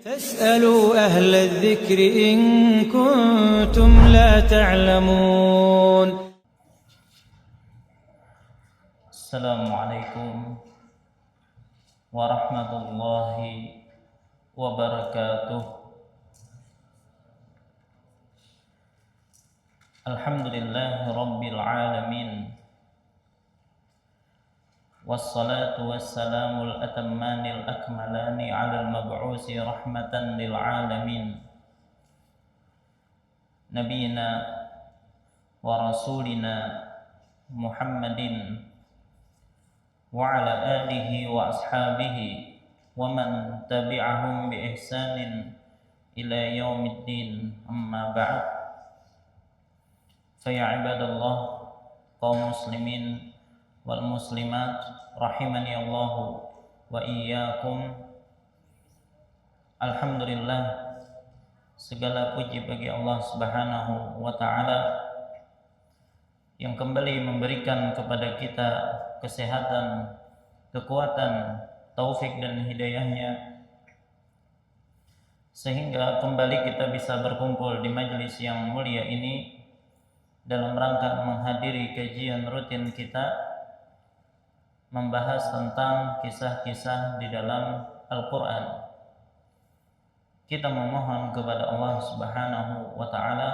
فاسألوا أهل الذكر إن كنتم لا تعلمون. السلام عليكم ورحمة الله وبركاته. الحمد لله رب العالمين، والصلاة والسلام الأتمان الأكملان على المبعوث رحمة للعالمين نبينا ورسولنا محمد وعلى آله وأصحابه ومن تبعهم بإحسان إلى يوم الدين. أما بعد، فيا عباد الله kaum muslimin wal muslimat rahimani Allah wa iyyakum. Alhamdulillah, segala puji bagi Allah Subhanahu wa taala yang kembali memberikan kepada kita kesehatan, kekuatan, taufik dan hidayahnya sehingga kembali kita bisa berkumpul di majelis yang mulia ini dalam rangka menghadiri kajian rutin kita membahas tentang kisah-kisah di dalam Al-Quran. Kita memohon kepada Allah Subhanahu wa ta'ala,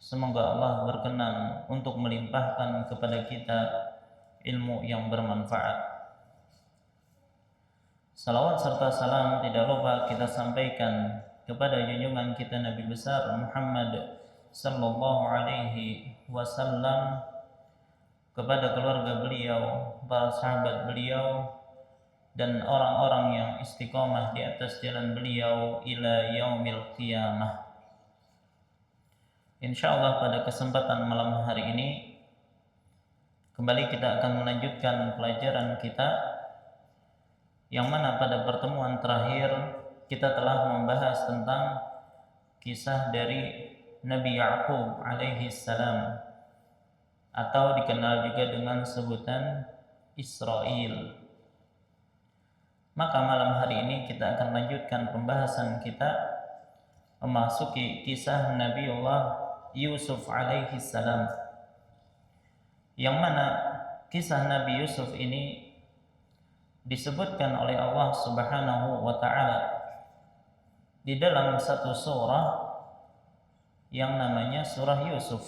semoga Allah berkenan untuk melimpahkan kepada kita ilmu yang bermanfaat. Salawat serta salam tidak lupa kita sampaikan kepada junjungan kita Nabi besar Muhammad sallallahu alaihi wasallam, kepada keluarga beliau, para sahabat beliau, dan orang-orang yang istiqomah di atas jalan beliau ila yaumil qiyamah. Insyaallah pada kesempatan malam hari ini kembali kita akan melanjutkan pelajaran kita yang mana pada pertemuan terakhir kita telah membahas tentang kisah dari Nabi Ya'qub alaihi salam, atau dikenal juga dengan sebutan Israel. Maka malam hari ini kita akan lanjutkan pembahasan kita memasuki kisah Nabiullah Yusuf alaihi salam, yang mana kisah Nabi Yusuf ini disebutkan oleh Allah Subhanahu wa ta'ala di dalam satu surah yang namanya surah Yusuf,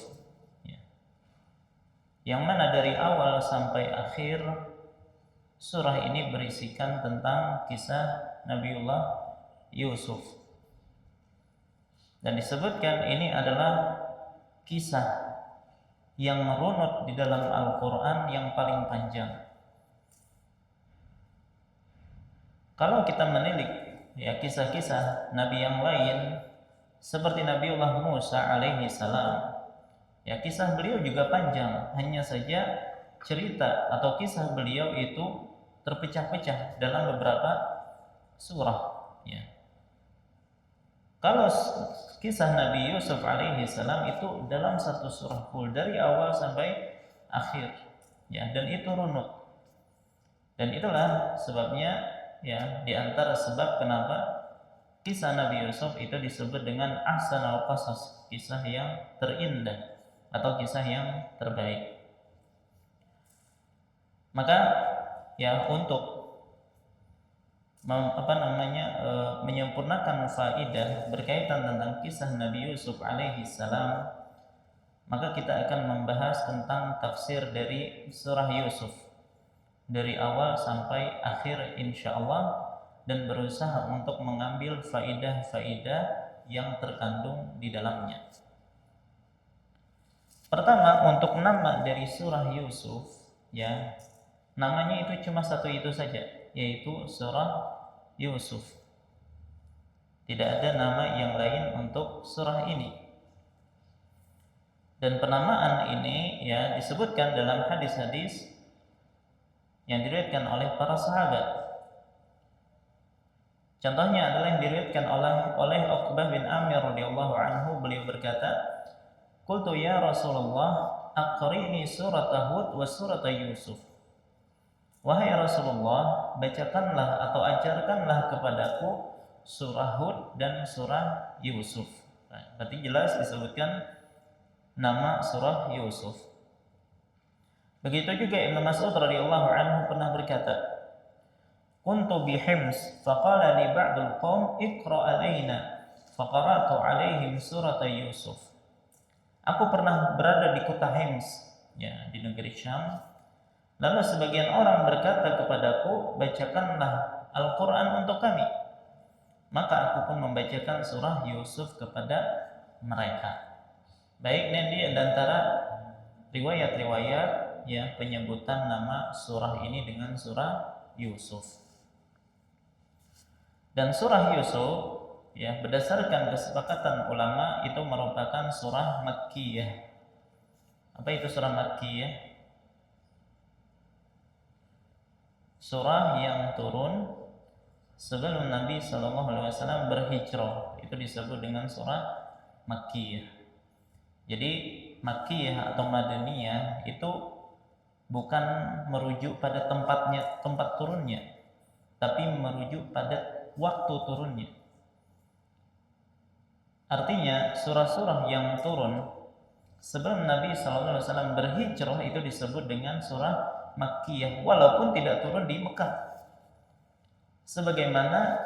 yang mana dari awal sampai akhir surah ini berisikan tentang kisah Nabiullah Yusuf, dan disebutkan ini adalah kisah yang merunut di dalam Al-Quran yang paling panjang. Kalau kita menilik kisah-kisah Nabi yang lain seperti Nabiullah Musa alaihi salam, kisah beliau juga panjang, hanya saja cerita atau kisah beliau itu terpecah-pecah dalam beberapa surah. Kalau kisah Nabi Yusuf alaihi salam itu dalam satu surah full dari awal sampai akhir, dan itu runut. Dan itulah sebabnya, di antara sebab kenapa kisah Nabi Yusuf itu disebut dengan ahsanul qasas, kisah yang terindah atau kisah yang terbaik. Maka untuk menyempurnakan faidah berkaitan tentang kisah Nabi Yusuf alaihi salam, maka kita akan membahas tentang tafsir dari surah Yusuf dari awal sampai akhir insyaallah, dan berusaha untuk mengambil faidah-faidah yang terkandung di dalamnya. Pertama, untuk nama dari surah Yusuf, namanya itu cuma satu itu saja, yaitu surah Yusuf. Tidak ada nama yang lain untuk surah ini. Dan penamaan ini disebutkan dalam hadis-hadis yang diriwayatkan oleh para sahabat. Contohnya adalah yang diriwayatkan oleh Uqbah bin Amir radhiyallahu anhu. Beliau berkata, "Qultu ya Rasulullah, aqrini surat Hud wa surat Yusuf." Wahai Rasulullah, bacakanlah atau ajarkanlah kepadaku surah Hud dan surah Yusuf. Nah, berarti jelas disebutkan nama surah Yusuf. Begitu juga Ibnu Mas'ud radhiyallahu anhu pernah berkata, "Kuntu bi Hims, faqala li ba'dul qaum iqra' alaina, faqara'tu alaihim surat Yusuf." Aku pernah berada di kota Hims, ya, di negeri Syam. Lalu sebagian orang berkata kepadaku, "Bacakanlah Al-Qur'an untuk kami." Maka aku pun membacakan surah Yusuf kepada mereka. Baik, ini di antara riwayat-riwayat ya penyebutan nama surah ini dengan surah Yusuf. Dan surah Yusuf ya berdasarkan kesepakatan ulama itu merupakan surah Makkiyah. Apa itu surah Makkiyah? Surah yang turun sebelum Nabi SAW berhijrah, itu disebut dengan surah Makkiyah. Jadi Makkiyah atau Madaniyah itu bukan merujuk pada tempat turunnya, tapi merujuk pada waktu turunnya. Artinya surah-surah yang turun sebelum Nabi SAW berhijrah itu disebut dengan surah Makkiyah, walaupun tidak turun di Mekah. Sebagaimana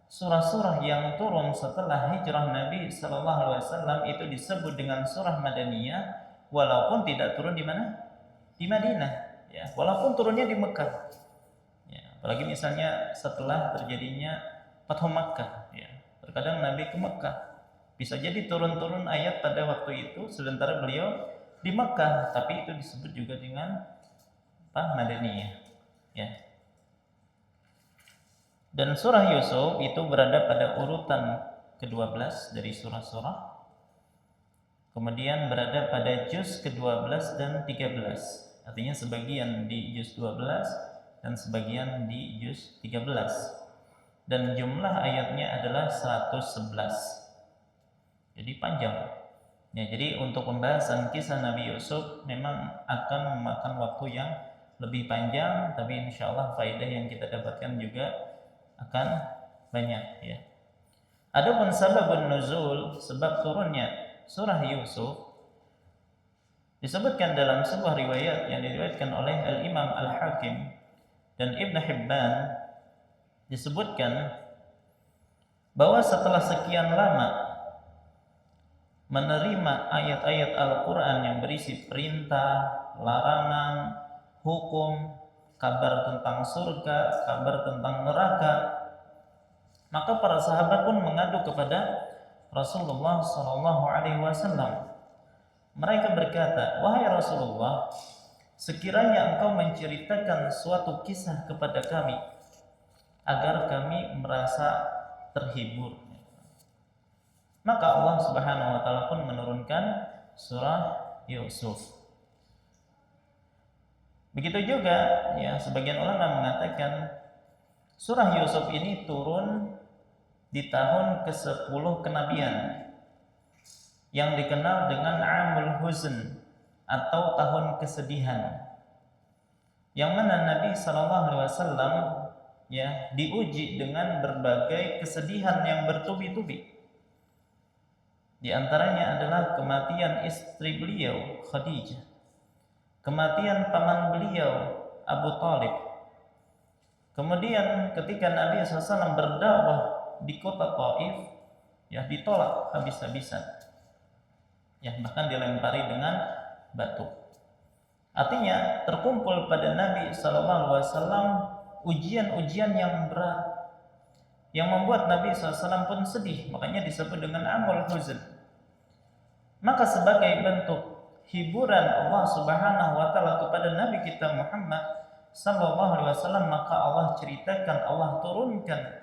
surah-surah yang turun setelah hijrah Nabi SAW itu disebut dengan surah Madaniyah, walaupun tidak turun di mana? Di Madinah, ya, walaupun turunnya di Mekah. Ya, apalagi misalnya setelah terjadinya Fathu Makkah, ya, terkadang Nabi ke Mekah. Bisa jadi turun-turun ayat pada waktu itu sementara beliau di Mekah, tapi itu disebut juga dengan Madaniyah, ya. Dan surah Yusuf itu berada pada urutan ke-12 dari surah-surah. Kemudian berada pada juz ke-12 dan 13. Artinya sebagian di juz 12 dan sebagian di juz 13. Dan jumlah ayatnya adalah 111. Jadi panjang. Ya, jadi untuk pembahasan kisah Nabi Yusuf memang akan memakan waktu yang lebih panjang, tapi insyaallah faedah yang kita dapatkan juga akan banyak, ya. Adapun sababun nuzul, sebab turunnya surah Yusuf, disebutkan dalam sebuah riwayat yang diriwayatkan oleh Al-Imam Al-Hakim dan Ibn Hibban, disebutkan bahwa setelah sekian lama menerima ayat-ayat Al-Quran yang berisi perintah, larangan, hukum, kabar tentang surga, kabar tentang neraka, maka para sahabat pun mengadu kepada Rasulullah SAW. Mereka berkata, "Wahai Rasulullah, sekiranya engkau menceritakan suatu kisah kepada kami agar kami merasa terhibur." Maka Allah Subhanahu wa taala pun menurunkan surah Yusuf. Begitu juga ya sebagian ulama mengatakan surah Yusuf ini turun di tahun ke-10 kenabian yang dikenal dengan Amul Huzn atau tahun kesedihan, yang mana Nabi SAW ya diuji dengan berbagai kesedihan yang bertubi-tubi. Di antaranya adalah kematian istri beliau Khadijah, kematian paman beliau Abu Talib. Kemudian ketika Nabi SAW berdakwah di kota Taif, ya ditolak habis-habisan, ya bahkan dilempari dengan batu. Artinya terkumpul pada Nabi SAW ujian-ujian yang berat, yang membuat Nabi SAW pun sedih. Makanya disebut dengan Amul Huzn. Maka sebagai bentuk hiburan Allah Subhanahu wa taala kepada Nabi kita Muhammad sallallahu alaihi wasallam, maka Allah ceritakan, Allah turunkan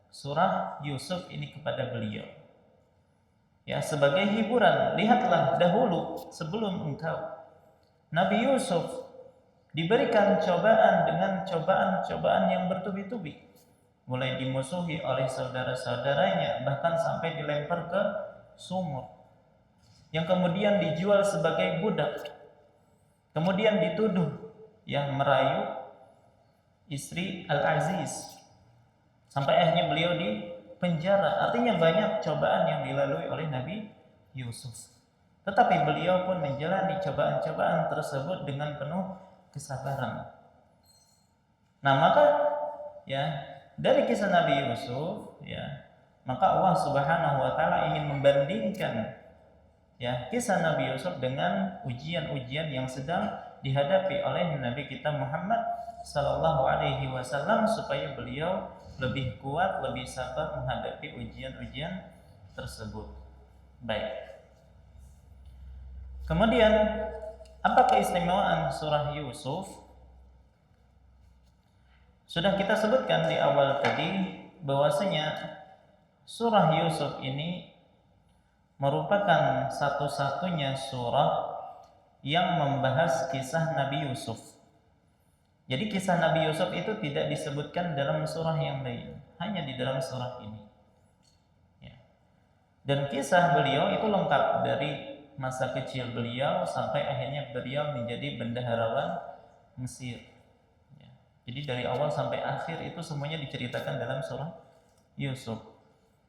surah Yusuf ini kepada beliau. Ya, sebagai hiburan. Lihatlah dahulu sebelum engkau Nabi Yusuf diberikan cobaan dengan cobaan-cobaan yang bertubi-tubi. Mulai dimusuhi oleh saudara-saudaranya, bahkan sampai dilempar ke sumur, yang kemudian dijual sebagai budak, kemudian dituduh yang merayu istri Al-Aziz, sampai akhirnya beliau penjara. Artinya banyak cobaan yang dilalui oleh Nabi Yusuf. Tetapi beliau pun menjalani cobaan-cobaan tersebut dengan penuh kesabaran. Nah, maka ya dari kisah Nabi Yusuf ya, maka Allah Subhanahu wa taala ingin membandingkan ya kisah Nabi Yusuf dengan ujian-ujian yang sedang dihadapi oleh Nabi kita Muhammad sallallahu alaihi wasallam supaya beliau lebih kuat, lebih sabar menghadapi ujian-ujian tersebut. Baik. Kemudian apa keistimewaan surah Yusuf? Sudah kita sebutkan di awal tadi bahwasanya surah Yusuf ini merupakan satu-satunya surah yang membahas kisah Nabi Yusuf. Jadi kisah Nabi Yusuf itu tidak disebutkan dalam surah yang lain, hanya di dalam surah ini. Ya. Dan kisah beliau itu lengkap dari masa kecil beliau sampai akhirnya beliau menjadi bendaharawan Mesir. Ya. Jadi dari awal sampai akhir itu semuanya diceritakan dalam surah Yusuf.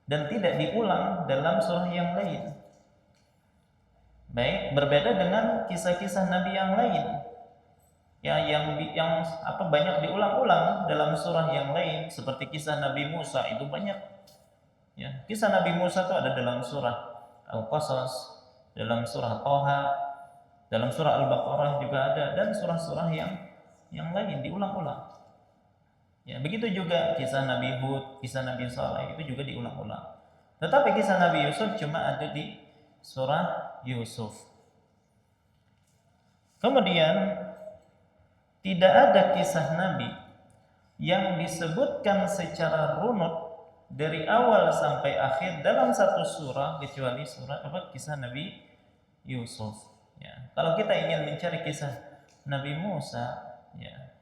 Dan tidak diulang dalam surah yang lain. Baik, berbeda dengan kisah-kisah Nabi yang lain. Ya, yang banyak diulang-ulang dalam surah yang lain, seperti kisah Nabi Musa itu banyak. Ya, kisah Nabi Musa itu ada dalam surah Al-Qasas, dalam surah Thaha, dalam surah Al-Baqarah juga ada, dan surah-surah yang lain diulang-ulang. Ya, begitu juga kisah Nabi Hud, kisah Nabi Saleh itu juga diulang-ulang. Tetapi kisah Nabi Yusuf cuma ada di surah Yusuf. Kemudian tidak ada kisah Nabi yang disebutkan secara runut dari awal sampai akhir dalam satu surah kecuali kisah Nabi Yusuf. Ya, kalau kita ingin mencari kisah Nabi Musa, ya,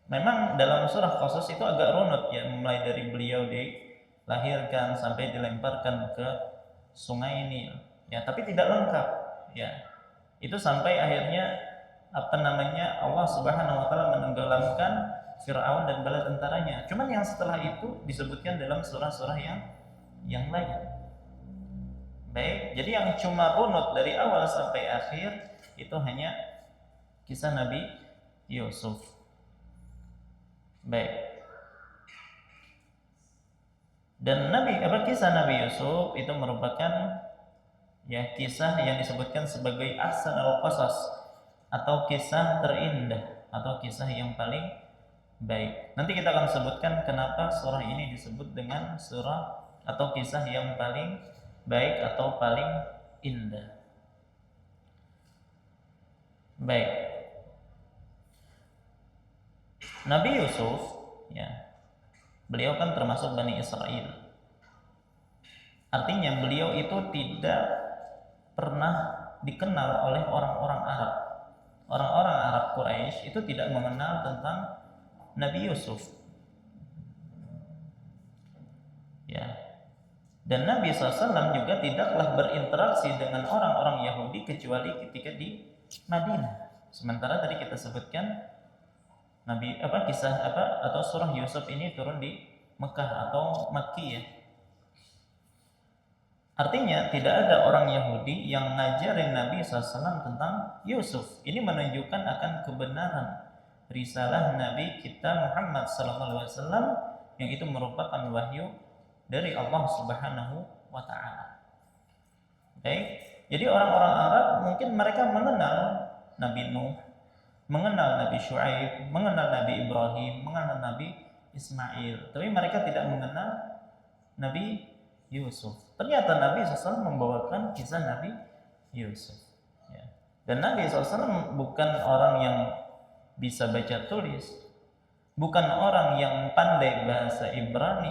memang dalam surah Qasas itu agak runut ya, mulai dari beliau dilahirkan sampai dilemparkan ke sungai Nil. Ya, tapi tidak lengkap. Ya. Itu sampai akhirnya Allah Subhanahu wa taala menenggelamkan Firaun dan bala tentaranya. Cuman yang setelah itu disebutkan dalam surah-surah yang lain. Baik, jadi yang cuma runut dari awal sampai akhir itu hanya kisah Nabi Yusuf. Baik. Dan kisah Nabi Yusuf itu merupakan ya kisah yang disebutkan sebagai ahsanul qasas atau kisah terindah atau kisah yang paling baik. Nanti kita akan sebutkan kenapa surah ini disebut dengan surah atau kisah yang paling baik atau paling indah. Baik. Nabi Yusuf, ya, beliau kan termasuk Bani Israel. Artinya beliau itu tidak pernah dikenal oleh orang-orang Arab. Orang-orang Arab Quraisy itu tidak mengenal tentang Nabi Yusuf. Ya. Dan Nabi SAW juga tidaklah berinteraksi dengan orang-orang Yahudi kecuali ketika di Madinah. Sementara tadi kita sebutkan atau surah Yusuf ini turun di Mekah atau Makkiyah. Artinya tidak ada orang Yahudi yang ngajarin Nabi SAW tentang Yusuf. Ini menunjukkan akan kebenaran risalah Nabi kita Muhammad SAW yang itu merupakan wahyu dari Allah Subhanahu wa taala. Baik. Jadi orang-orang Arab mungkin mereka mengenal Nabi Nuh, mengenal Nabi Syuaib, mengenal Nabi Ibrahim, mengenal Nabi Ismail, tapi mereka tidak mengenal Nabi Yusuf. Ternyata Nabi SAW membawakan kisah Nabi Yusuf. Ya. Dan Nabi SAW bukan orang yang bisa baca tulis, bukan orang yang pandai bahasa Ibrani.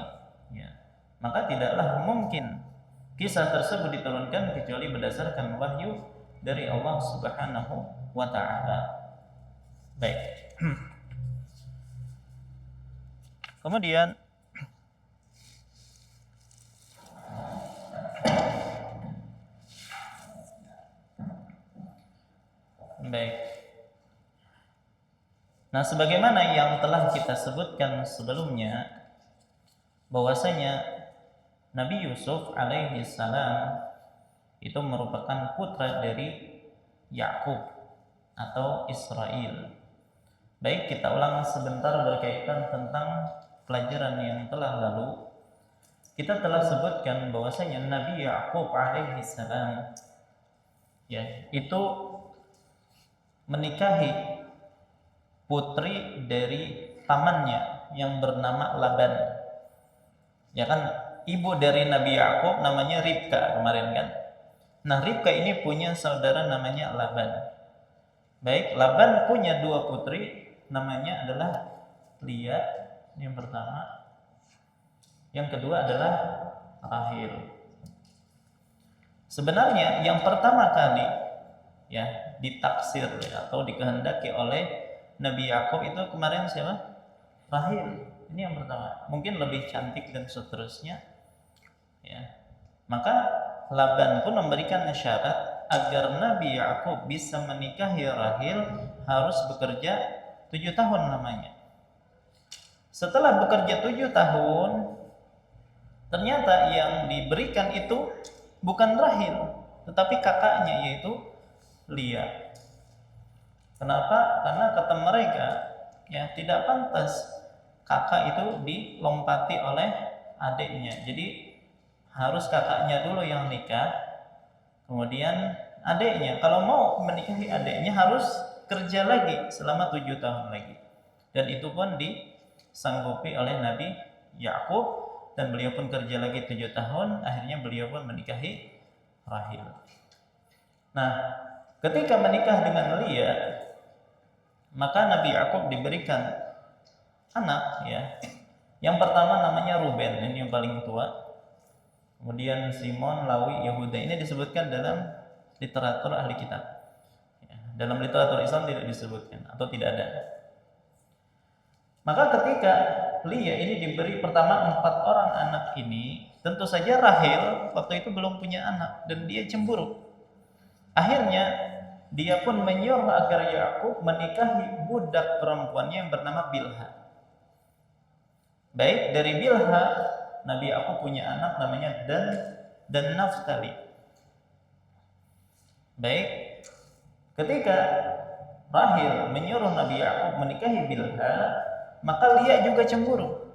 Ya. Maka tidaklah mungkin kisah tersebut diturunkan kecuali berdasarkan wahyu dari Allah Subhanahu wa taala. Baik. Kemudian baik. Nah, sebagaimana yang telah kita sebutkan sebelumnya, bahwasanya Nabi Yusuf alaihi salam itu merupakan putra dari Yakub atau Israel. Baik, kita ulang sebentar berkaitan tentang pelajaran yang telah lalu. Kita telah sebutkan bahwasanya Nabi Yakub alaihi salam itu menikahi putri dari pamannya yang bernama Laban. Ya kan, ibu dari Nabi Yakub namanya Ribka kemarin kan. Nah, Ribka ini punya saudara namanya Laban. Baik, Laban punya dua putri, namanya adalah Lia yang pertama, yang kedua adalah Rahil. Sebenarnya yang pertama kali ditaksir atau dikehendaki oleh Nabi Yakub itu kemarin siapa? Rahil. Ini yang pertama. Mungkin lebih cantik dan seterusnya. Ya. Maka Laban pun memberikan syarat agar Nabi Yakub bisa menikahi Rahil harus bekerja 7 tahun lamanya. Setelah bekerja 7 tahun, ternyata yang diberikan itu bukan Rahil, tetapi kakaknya yaitu Lia. Kenapa? Karena kata mereka tidak pantas kakak itu dilompati oleh adiknya. Jadi harus kakaknya dulu yang nikah, kemudian adiknya. Kalau mau menikahi adiknya harus kerja lagi selama 7 tahun lagi. Dan itu pun disanggupi oleh Nabi Yakub, dan beliau pun kerja lagi 7 tahun. Akhirnya beliau pun menikahi Rahil. Nah, ketika menikah dengan Lia, maka Nabi Yakub diberikan anak Yang pertama namanya Ruben, ini yang paling tua. Kemudian Simon, Lawi, Yehuda. Ini disebutkan dalam literatur ahli kitab. Dalam literatur Islam tidak disebutkan atau tidak ada. Maka ketika Lia ini diberi pertama 4 orang anak ini, tentu saja Rahil waktu itu belum punya anak dan dia cemburu. Akhirnya dia pun menyuruh agar Yakub menikahi budak perempuannya yang bernama Bilha. Baik, dari Bilha Nabi Yakub punya anak namanya Dan dan Naftali. Baik, ketika Rahil menyuruh Nabi Yakub menikahi Bilha, maka Lia juga cemburu.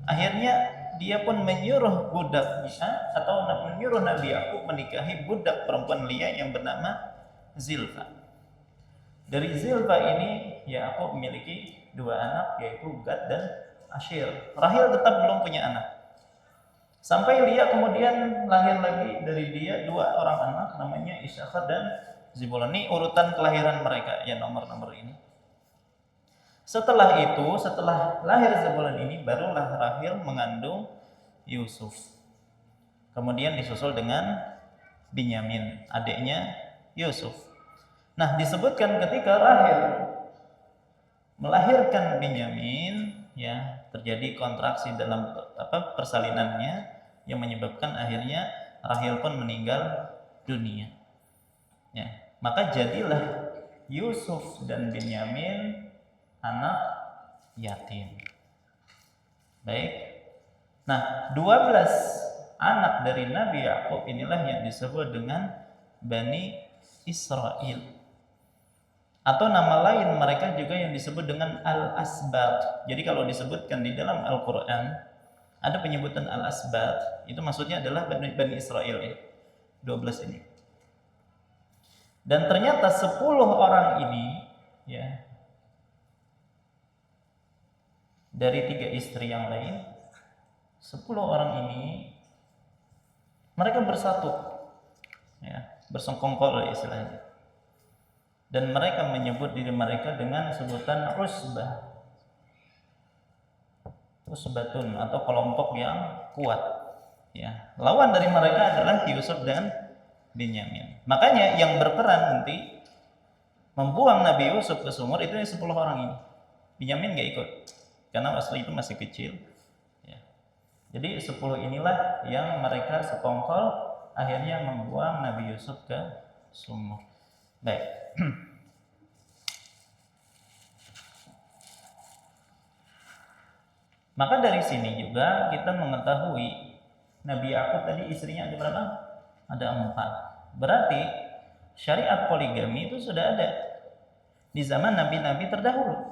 Akhirnya dia pun menyuruh budaknya atau menyuruh Nabi Yakub menikahi budak perempuan Lia yang bernama Zilfa. Dari Zilfa ini Yakub memiliki 2 anak, yaitu Gad dan Asyir. Rahil tetap belum punya anak. Sampai Lia kemudian lahir lagi dari dia 2 orang anak, namanya Isyakhar dan Zebulon. Ini urutan kelahiran mereka, nomor-nomor ini. Setelah itu, setelah lahir Zebulon ini, barulah Rahil mengandung Yusuf. Kemudian disusul dengan Binyamin, adiknya Yusuf. Nah, disebutkan ketika Rahil melahirkan Binyamin, terjadi kontraksi dalam persalinannya yang menyebabkan akhirnya Rahil pun meninggal dunia. Maka jadilah Yusuf dan Binyamin anak yatim. Baik. Nah, 12 anak dari Nabi Yakub inilah yang disebut dengan Bani Israel. Atau nama lain mereka juga yang disebut dengan Al-Asbat. Jadi kalau disebutkan di dalam Al-Quran ada penyebutan Al-Asbat, itu maksudnya adalah Bani Israel 12 ini. Dan ternyata 10 orang ini dari 3 istri yang lain, 10 orang ini mereka bersatu, bersengkongkol istilahnya. Dan mereka menyebut diri mereka dengan sebutan Usbah. Usbatun atau kelompok yang kuat. Lawan dari mereka adalah Yusuf dan Binyamin. Makanya yang berperan nanti membuang Nabi Yusuf ke sumur itu 10 orang ini. Binyamin gak ikut karena waktu itu masih kecil. Jadi 10 inilah yang mereka sekongkol akhirnya membuang Nabi Yusuf ke sumur. Baik. Maka dari sini juga kita mengetahui Nabi Yakub tadi istrinya ada berapa? Ada 4. Berarti syariat poligami itu sudah ada di zaman nabi-nabi terdahulu.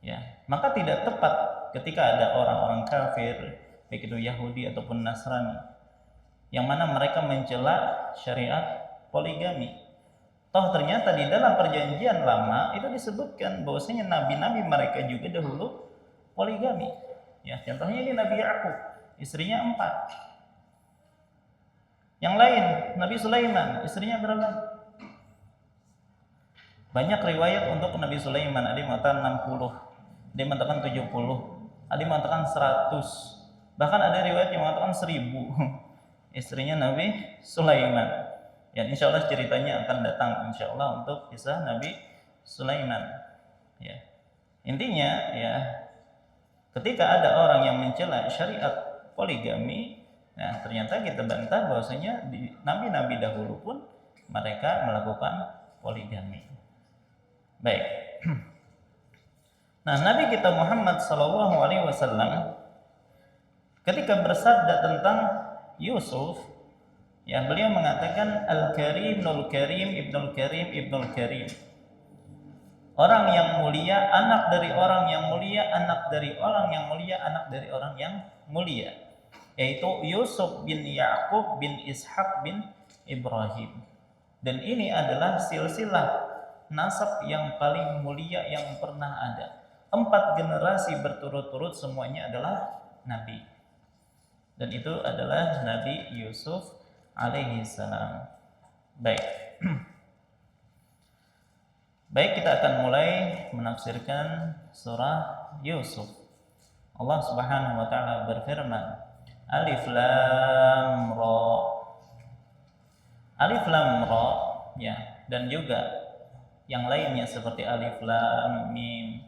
Ya, maka tidak tepat ketika ada orang-orang kafir, baik itu Yahudi ataupun Nasrani, yang mana mereka mencela syariat poligami. Toh ternyata di dalam perjanjian lama itu disebutkan bahwasanya nabi-nabi mereka juga dahulu poligami. Ya, contohnya ini Nabi Yakub, istrinya 4. Yang lain, Nabi Sulaiman, istrinya berapa? Banyak riwayat untuk Nabi Sulaiman, ada yang mengatakan 60, ada yang mengatakan 70, ada yang mengatakan 100. Bahkan ada riwayat yang mengatakan 1000. Istrinya Nabi Sulaiman. Ya, insya Allah ceritanya akan datang insya Allah untuk kisah Nabi Sulaiman. Ya. Intinya ya, ketika ada orang yang mencela syariat poligami, nah ternyata kita bantah bahwasanya di nabi-nabi dahulu pun mereka melakukan poligami. Baik. Nah, Nabi kita Muhammad SAW ketika bersabda tentang Yusuf, ya beliau mengatakan Al-Karim, Ibnul Karim, Ibnul Karim, Ibnul Karim. Orang yang mulia, anak dari orang yang mulia, anak dari orang yang mulia, anak dari orang yang mulia, yaitu Yusuf bin Yakub bin Ishak bin Ibrahim. Dan ini adalah silsilah nasab yang paling mulia yang pernah ada. 4 generasi berturut-turut semuanya adalah nabi. Dan itu adalah Nabi Yusuf alaihi salam. Baik. Baik, kita akan mulai menafsirkan surah Yusuf. Allah Subhanahu wa taala berfirman, Alif Lam Ra. Alif Lam Ra, ya, dan juga yang lainnya seperti Alif Lam Mim.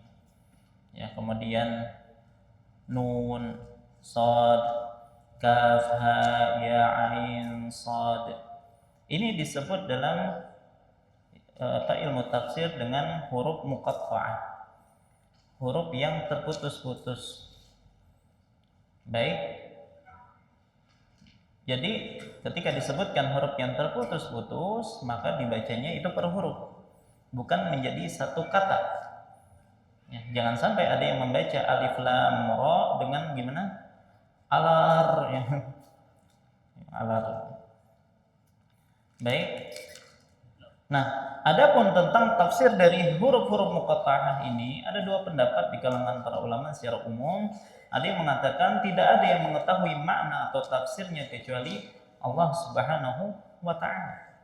Ya, kemudian Nun, Shad, Kaf, Ha, Ya, Ain, Shad. Ini disebut dalam ilmu tafsir dengan huruf muqatta'ah, huruf yang terputus-putus. Baik. Jadi ketika disebutkan huruf yang terputus-putus, maka dibacanya itu per huruf, bukan menjadi satu kata. Ya, jangan sampai ada yang membaca Alif Lam Ra dengan gimana? Alar, ya. Alar. Baik. Nah, adapun tentang tafsir dari huruf-huruf muqatta'ah ini, ada 2 pendapat di kalangan para ulama secara umum. Ada yang mengatakan tidak ada yang mengetahui makna atau tafsirnya kecuali Allah Subhanahu wa taala.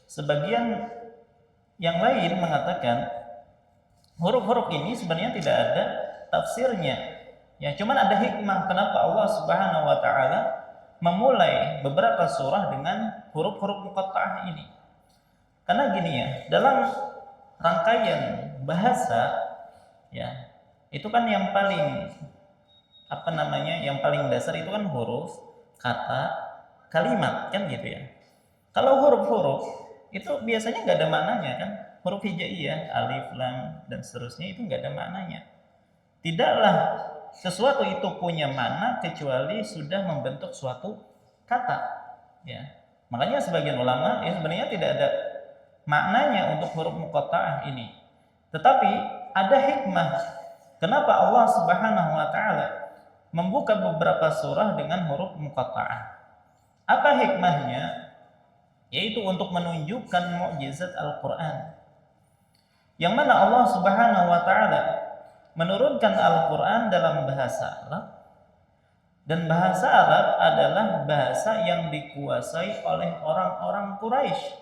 Sebagian yang lain mengatakan huruf-huruf ini sebenarnya tidak ada tafsirnya. Ya, cuman ada hikmah kenapa Allah Subhanahu wa taala memulai beberapa surah dengan huruf-huruf muqatta'ah ini. Karena gini ya, dalam rangkaian bahasa ya, itu kan yang paling yang paling dasar itu kan huruf, kata, kalimat, kan gitu ya. Kalau huruf-huruf itu biasanya nggak ada maknanya kan, huruf hijaiyah, alif, lam dan seterusnya itu nggak ada maknanya. Tidaklah sesuatu itu punya makna kecuali sudah membentuk suatu kata. Ya, makanya sebagian ulama ya sebenarnya tidak ada maknanya untuk huruf muqatta'ah ini. Tetapi ada hikmah kenapa Allah Subhanahu wa taala membuka beberapa surah dengan huruf muqatta'ah. Apa hikmahnya? Yaitu untuk menunjukkan mukjizat Al-Qur'an. Yang mana Allah Subhanahu wa taala menurunkan Al-Qur'an dalam bahasa Arab, dan bahasa Arab adalah bahasa yang dikuasai oleh orang-orang Quraisy,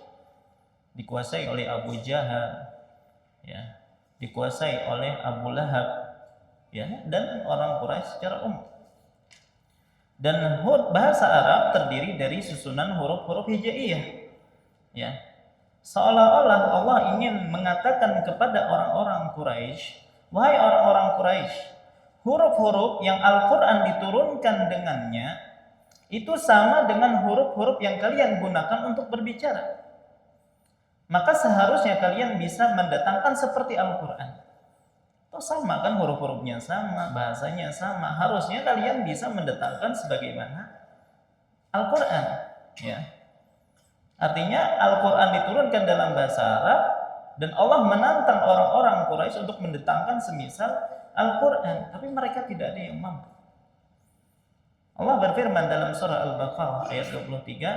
dikuasai oleh Abu Jahal, ya, dikuasai oleh Abu Lahab, ya, dan orang Quraisy secara umum. Dan bahasa Arab terdiri dari susunan huruf-huruf hijaiyah, ya. Seolah-olah Allah ingin mengatakan kepada orang-orang Quraisy, wahai orang-orang Quraisy, huruf-huruf yang Al-Quran diturunkan dengannya itu sama dengan huruf-huruf yang kalian gunakan untuk berbicara. Maka seharusnya kalian bisa mendatangkan seperti Al-Quran. Toh sama kan, huruf-hurufnya sama, bahasanya sama. Harusnya kalian bisa mendatangkan sebagaimana Al-Quran. Ya. Artinya Al-Quran diturunkan dalam bahasa Arab dan Allah menantang orang-orang Quraisy untuk mendatangkan semisal Al-Quran, tapi mereka tidak ada yang mampu. Allah berfirman dalam surah Al-Baqarah ayat 23,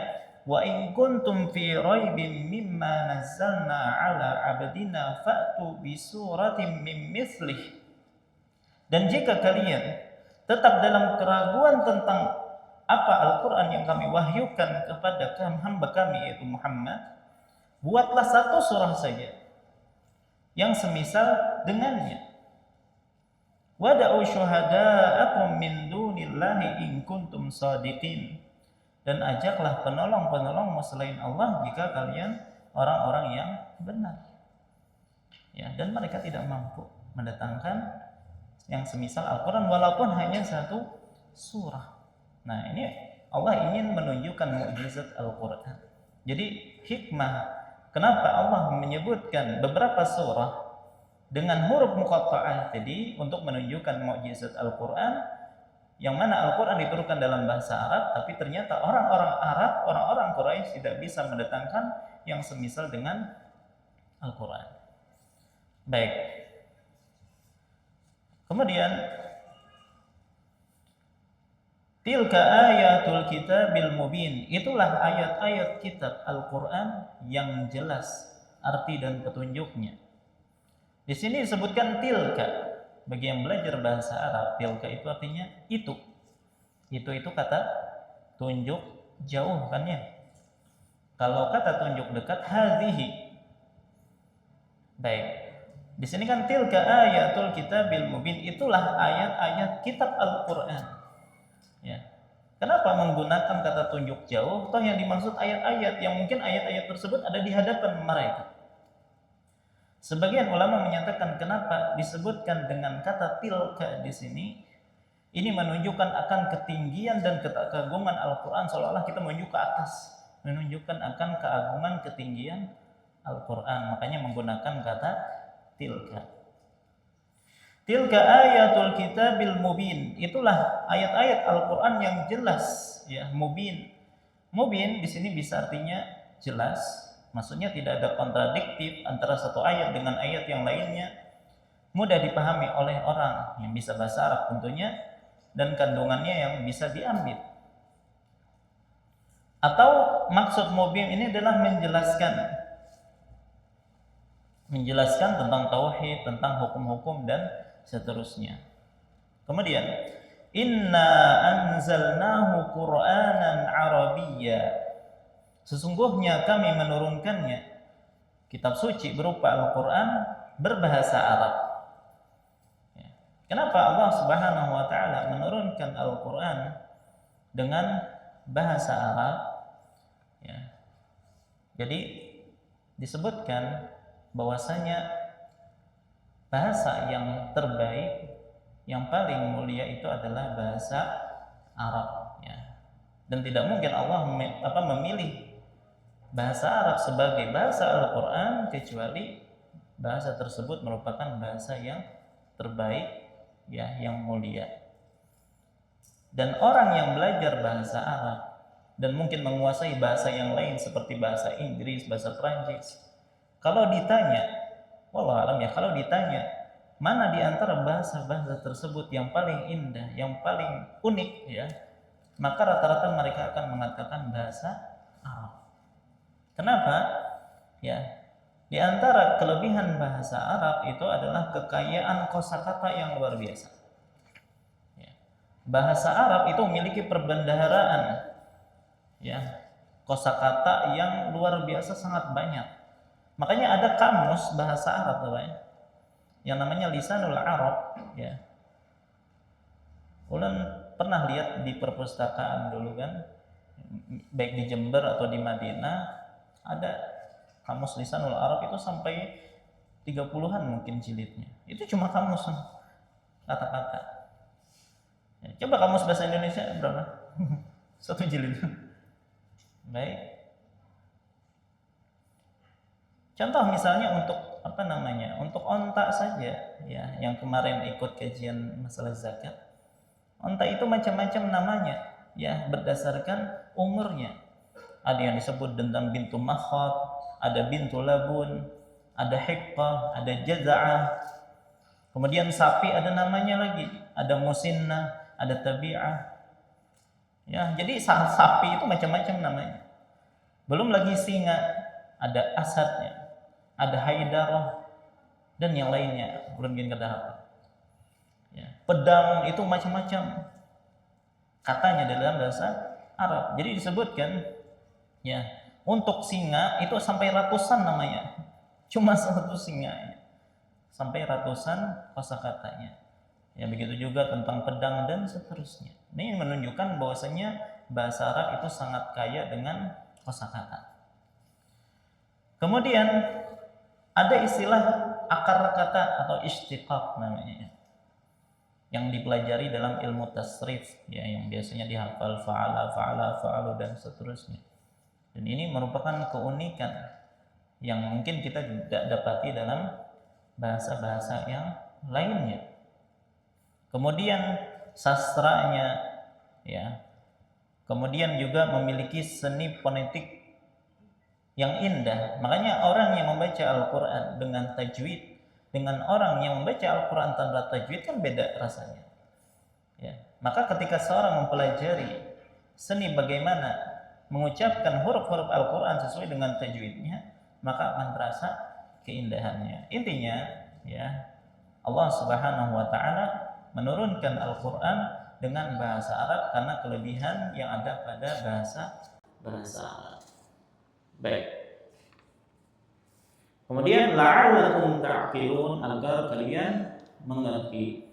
"Wa in kuntum fi raibin mimma nazzalna 'ala 'abdina fa'tu bi suratin min mithlih." Dan jika kalian tetap dalam keraguan tentang apa Al-Quran yang kami wahyukan kepada hamba kami yaitu Muhammad, buatlah satu surah saja yang semisal dengannya. Wada'u syuhada'akum min dunillahi in kuntum shadiqin. Dan ajaklah penolong-penolongmu selain Allah jika kalian orang-orang yang benar. Ya, dan mereka tidak mampu mendatangkan yang semisal Al-Quran walaupun hanya satu surah. Nah, ini Allah ingin menunjukkan mukjizat Al-Quran. Jadi hikmah kenapa Allah menyebutkan beberapa surah dengan huruf muqatta'ah tadi untuk menunjukkan mukjizat Al-Quran, yang mana Al-Quran diturunkan dalam bahasa Arab, tapi ternyata orang-orang Arab, orang-orang Quraisy tidak bisa mendatangkan yang semisal dengan Al-Quran. Baik. Kemudian tilka ayatul kitabil mubin, itulah ayat-ayat kitab Al-Quran yang jelas arti dan petunjuknya. Di sini disebutkan tilka. Bagi yang belajar bahasa Arab, tilka itu artinya itu. Itu kata tunjuk jauh kan ya. Kalau kata tunjuk dekat, hadhihi. Baik. Di sini kan tilka ayatul kitabil mubin, itulah ayat-ayat kitab Al-Quran. Ya. Kenapa menggunakan kata tunjuk jauh? Toh yang dimaksud ayat-ayat yang mungkin ayat-ayat tersebut ada di hadapan mereka. Sebagian ulama menyatakan kenapa disebutkan dengan kata tilka di sini, ini menunjukkan akan ketinggian dan keagungan Al-Quran, seolah-olah kita menuju ke atas, menunjukkan akan keagungan ketinggian Al-Quran. Makanya menggunakan kata tilka. Tilka ayatul kitabil mubin, itulah ayat-ayat Al-Quran yang jelas, ya, mubin. Mubin di sini bisa artinya jelas. Maksudnya tidak ada kontradiktif antara satu ayat dengan ayat yang lainnya, mudah dipahami oleh orang yang bisa bahasa Arab tentunya, dan kandungannya yang bisa diambil. Atau maksud mubin ini adalah menjelaskan tentang tauhid, tentang hukum-hukum dan seterusnya. Kemudian inna anzalnahu Qur'anan Arabiyya, sesungguhnya kami menurunkannya kitab suci berupa Al-Quran berbahasa Arab. Ya. Kenapa Allah Subhanahu wa Ta'ala menurunkan Al-Quran dengan bahasa Arab? Ya. Jadi disebutkan bahwasanya bahasa yang terbaik, yang paling mulia itu adalah bahasa Arab. Ya. Dan tidak mungkin Allah memilih bahasa Arab sebagai bahasa Al-Quran kecuali bahasa tersebut merupakan bahasa yang terbaik, ya, yang mulia. Dan orang yang belajar bahasa Arab dan mungkin menguasai bahasa yang lain seperti bahasa Inggris, bahasa Prancis, kalau ditanya, wallahu alam ya, kalau ditanya mana di antara bahasa-bahasa tersebut yang paling indah, yang paling unik, ya, maka rata-rata mereka akan mengatakan bahasa Arab. Kenapa? Ya, di antara kelebihan bahasa Arab itu adalah kekayaan kosakata yang luar biasa. Ya. Bahasa Arab itu memiliki perbendaharaan, ya, kosakata yang luar biasa, sangat banyak. Makanya ada kamus bahasa Arab, ya, yang namanya Lisanul Arab. Ya. Ulan pernah lihat di perpustakaan dulu kan, baik di Jember atau di Madinah, ada kamus Lisanul Arab itu sampai 30-an mungkin jilidnya. Itu cuma kamus kata-kata. Ya, coba kamus bahasa Indonesia berapa? 1 jilid. Baik. Contoh misalnya untuk apa namanya, untuk onta saja ya, yang kemarin ikut kajian masalah zakat, onta itu macam-macam namanya ya, berdasarkan umurnya. Ada yang disebut tentang bintu makhot, ada bintu labun, ada hiqqah, ada jaza'ah. Kemudian sapi ada namanya lagi, ada musinnah, ada tabi'ah. Ya, jadi sapi itu macam-macam namanya. Belum lagi singa, ada asadnya, ada haidarah, dan yang lainnya. Belum mungkin kata apa. Ya, pedang itu macam-macam katanya dalam bahasa Arab. Jadi disebutkan ya, untuk singa itu sampai ratusan namanya. Cuma satu singa sampai ratusan kosakatanya. Ya, begitu juga tentang pedang dan seterusnya. Ini menunjukkan bahwasanya bahasa Arab itu sangat kaya dengan kosakata. Kemudian ada istilah akar kata atau istiqaq namanya, yang dipelajari dalam ilmu tasrif ya, yang biasanya dihafal fa'ala, fa'ala, fa'alu dan seterusnya. Dan ini merupakan keunikan yang mungkin kita tidak dapati dalam bahasa-bahasa yang lainnya. Kemudian sastranya ya, kemudian juga memiliki seni fonetik yang indah. Makanya orang yang membaca Al-Quran dengan tajwid dengan orang yang membaca Al-Quran tanpa tajwid kan beda rasanya ya. Maka ketika seorang mempelajari seni bagaimana mengucapkan huruf-huruf Al-Quran sesuai dengan tajwidnya, maka akan terasa keindahannya. Intinya ya, Allah Subhanahu wa taala menurunkan Al-Quran dengan bahasa Arab karena kelebihan yang ada pada bahasa Arab. Baik. Kemudian la'allakum ta'qilun, agar kalian mengerti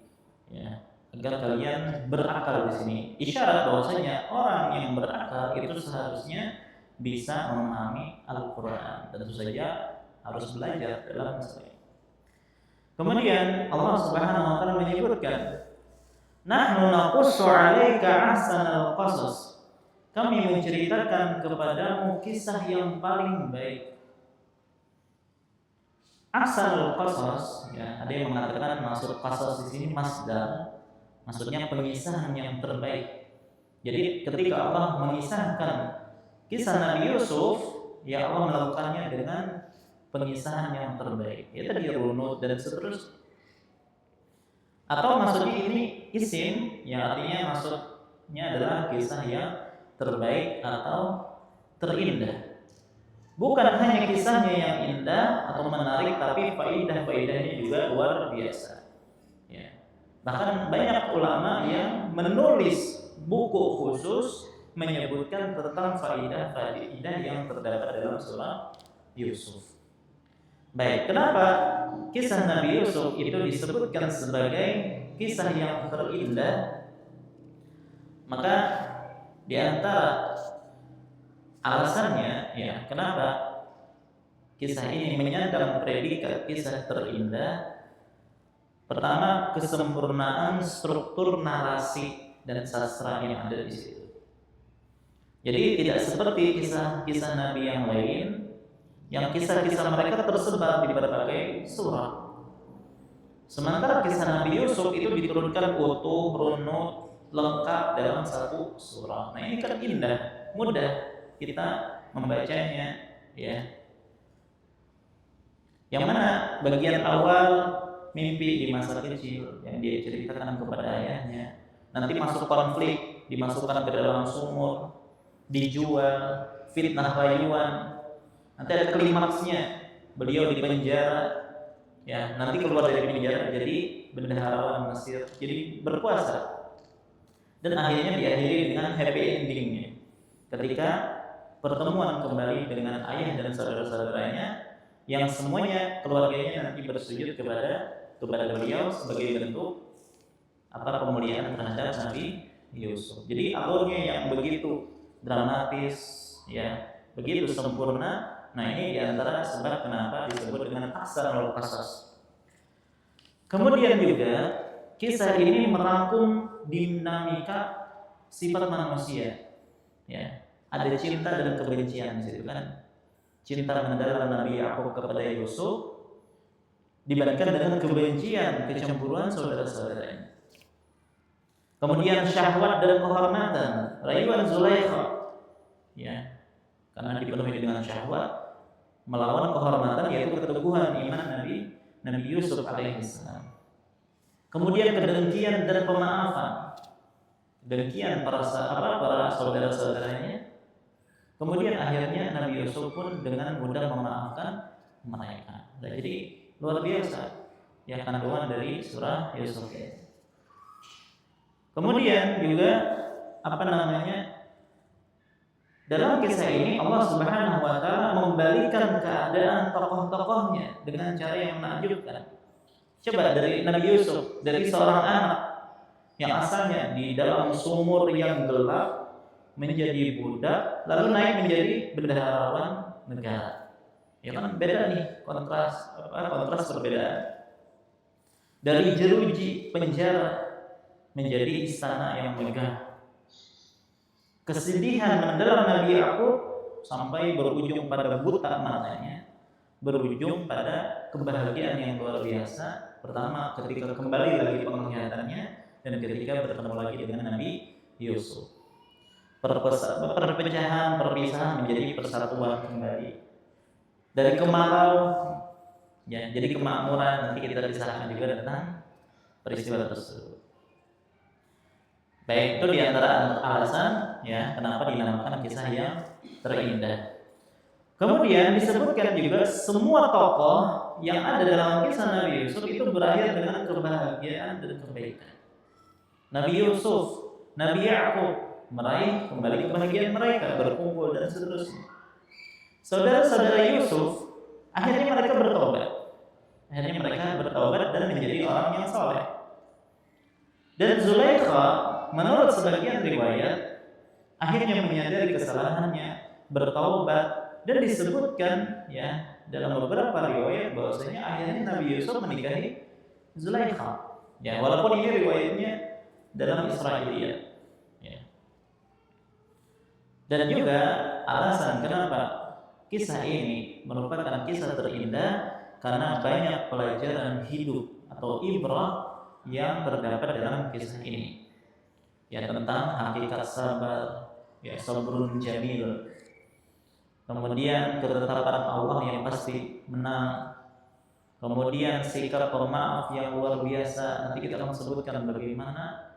ya, agar kalian berakal di sini. Isyarat bahwasanya orang yang berakal itu seharusnya bisa memahami Al-Quran. Tentu saja harus belajar dalam masalah. Kemudian Allah Subhanahu wa taala menyebutkan, "Nahnu naqussu 'alaika ahsanal qasas." Kami menceritakan kepadamu kisah yang paling baik. Ahsanul qasas ya, ada yang mengatakan maksud qasas di sini masdar. Maksudnya pengisahan yang terbaik. Jadi ketika Allah mengisahkan kisah Nabi Yusuf, ya Allah melakukannya dengan pengisahan yang terbaik. Ya tadi runut dan seterusnya. Atau maksudnya ini isim, yang artinya maksudnya adalah kisah yang terbaik atau terindah. Bukan hanya kisahnya yang indah atau menarik, tapi faidah-faidahnya juga luar biasa. Ya. Bahkan banyak ulama yang menulis buku khusus menyebutkan tentang faidah-faidah yang terdapat dalam surah Yusuf. Baik, kenapa kisah Nabi Yusuf itu disebutkan sebagai kisah yang terindah? Maka di antara alasannya ya, kenapa kisah ini menyandang predikat kisah terindah? Pertama, kesempurnaan struktur narasi dan sastra yang ada di situ. Jadi tidak seperti kisah-kisah Nabi yang lain, yang kisah-kisah mereka tersebar di berbagai surah. Sementara kisah Nabi Yusuf itu diturunkan utuh, runut, lengkap dalam satu surah. Nah ini kan indah, mudah kita membacanya ya. Yang mana bagian awal mimpi di masa kecil yang dia ceritakan kepada ayahnya, nanti masuk konflik, dimasukkan ke dalam sumur, dijual, fitnah rayuan. Nanti ada klimaksnya, beliau di penjara, ya nanti keluar dari penjara jadi bendaharawan Mesir, jadi berkuasa. Dan akhirnya diakhiri dengan happy endingnya, ketika pertemuan kembali dengan ayah dan saudara-saudaranya, yang semuanya keluarganya nanti bersujud kepada beliau sebagai bentuk pemuliaan terhadap Nabi Yusuf. Jadi alurnya yang begitu dramatis, ya begitu sempurna. Nah ini diantara sebab kenapa disebut dengan ahsanul qasas. Kemudian juga kisah ini merangkum dinamika sifat manusia. Ya, ada cinta dan kebencian di situ kan. Cinta mendalam Nabi Yakub kepada Yusuf, dibandingkan dengan kebencian, kecemburuan saudara-saudaranya. Kemudian syahwat dan kehormatan, rayuan Zulaikha, ya, karena dipenuhi dengan syahwat, melawan kehormatan yaitu keteguhan iman Nabi Yusuf alaihissalam. Kemudian kedengkian dan pemaafan, dengkian para saudara-saudaranya. Kemudian akhirnya Nabi Yusuf pun dengan mudah memaafkan mereka. Nah, jadi luar biasa ya kandungan dari surah Yusuf ini. Kemudian juga dalam kisah ini Allah Subhanahu wa taala membalikan keadaan tokoh-tokohnya dengan cara yang menakjubkan. Coba dari Nabi Yusuf, dari seorang anak yang asalnya di dalam sumur yang gelap menjadi budak, lalu naik menjadi bendaharawan negara. Ya kan beda nih kontras perbedaan. Dari jeruji penjara menjadi istana yang megah. Kesedihan mendalam Nabi Yakub sampai berujung pada buta matanya, berujung pada kebahagiaan yang luar biasa. Pertama ketika kembali lagi penglihatannya dan ketika bertemu lagi dengan Nabi Yusuf. Perpecahan, perpisahan menjadi persatuan kembali. Dari kemarau ya, jadi kemakmuran. Nanti kita kisahkan juga tentang peristiwa tersebut. Baik, itu diantara alasan ya kenapa dinamakan kisah yang terindah. Kemudian disebutkan juga semua tokoh yang ada dalam kisah Nabi Yusuf itu berakhir dengan kebahagiaan dan kebaikan. Nabi Yusuf, Nabi Yakub meraih kembali kebahagiaan mereka, berkumpul dan seterusnya. Saudara-saudara Yusuf akhirnya mereka bertobat dan menjadi orang yang saleh. Dan Zulaikha menurut sebagian riwayat akhirnya menyadari kesalahannya, bertaubat, dan disebutkan ya dalam beberapa riwayat bahwasanya akhirnya Nabi Yusuf menikahi Zulaikha. Ya, walaupun ini riwayatnya dalam Israiliyat. Ya. Dan juga alasan kenapa kisah ini merupakan kisah terindah karena banyak pelajaran hidup atau ibrah yang terdapat dalam kisah ini. Ya, tentang hakikat sabar, ya sabrun jamil. Kemudian ketetapan Allah yang pasti menang. Kemudian sikap pemaaf yang luar biasa. Nanti kita akan sebutkan bagaimana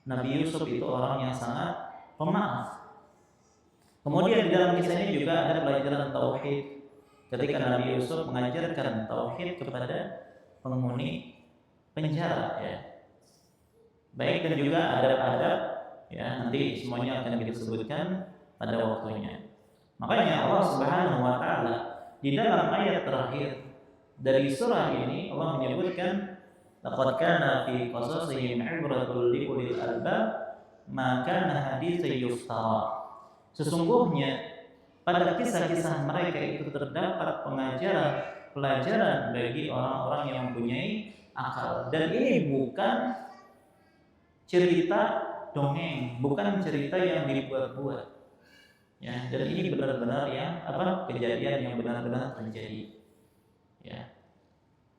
Nabi Yusuf itu orang yang sangat pemaaf. Kemudian di dalam kisah ini juga ada pelajaran tauhid. Ketika Nabi Yusuf mengajarkan tauhid kepada penghuni penjara, ya. Baik, dan juga adab-adab, ya nanti semuanya akan disebutkan pada waktunya. Makanya Allah Subhanahu wa taala di dalam ayat terakhir dari surah ini Allah menyebutkan laqad kana fi qasasihim 'ibratun liulil albab ma kana haditsan yuftara. Sesungguhnya pada kisah-kisah mereka itu terdapat pelajaran bagi orang-orang yang mempunyai akal. Dan ini bukan cerita dongeng, bukan cerita yang dibuat-buat. Ya, dan ini benar-benar yang kejadian yang benar-benar terjadi. Ya.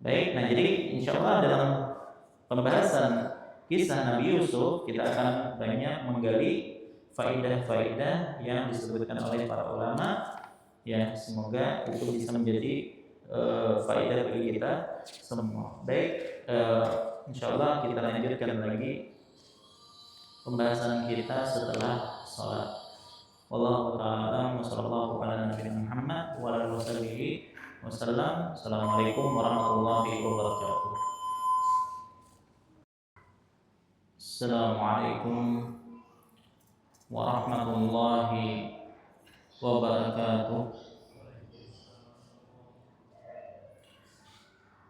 Baik, nah jadi insyaallah dalam pembahasan kisah Nabi Yusuf kita akan banyak menggali faidah-faidah yang disebutkan oleh para ulama. Ya, semoga itu bisa menjadi faidah bagi kita semua. Baik, insyaallah kita lanjutkan lagi pembahasan kita setelah sholat. Wallahu ta'ala wa sallallahu ala nabiyina Muhammad wa ala alihi wasallam. Assalamualaikum warahmatullahi wabarakatuh. Assalamualaikum warahmatullahi wabarakatuh.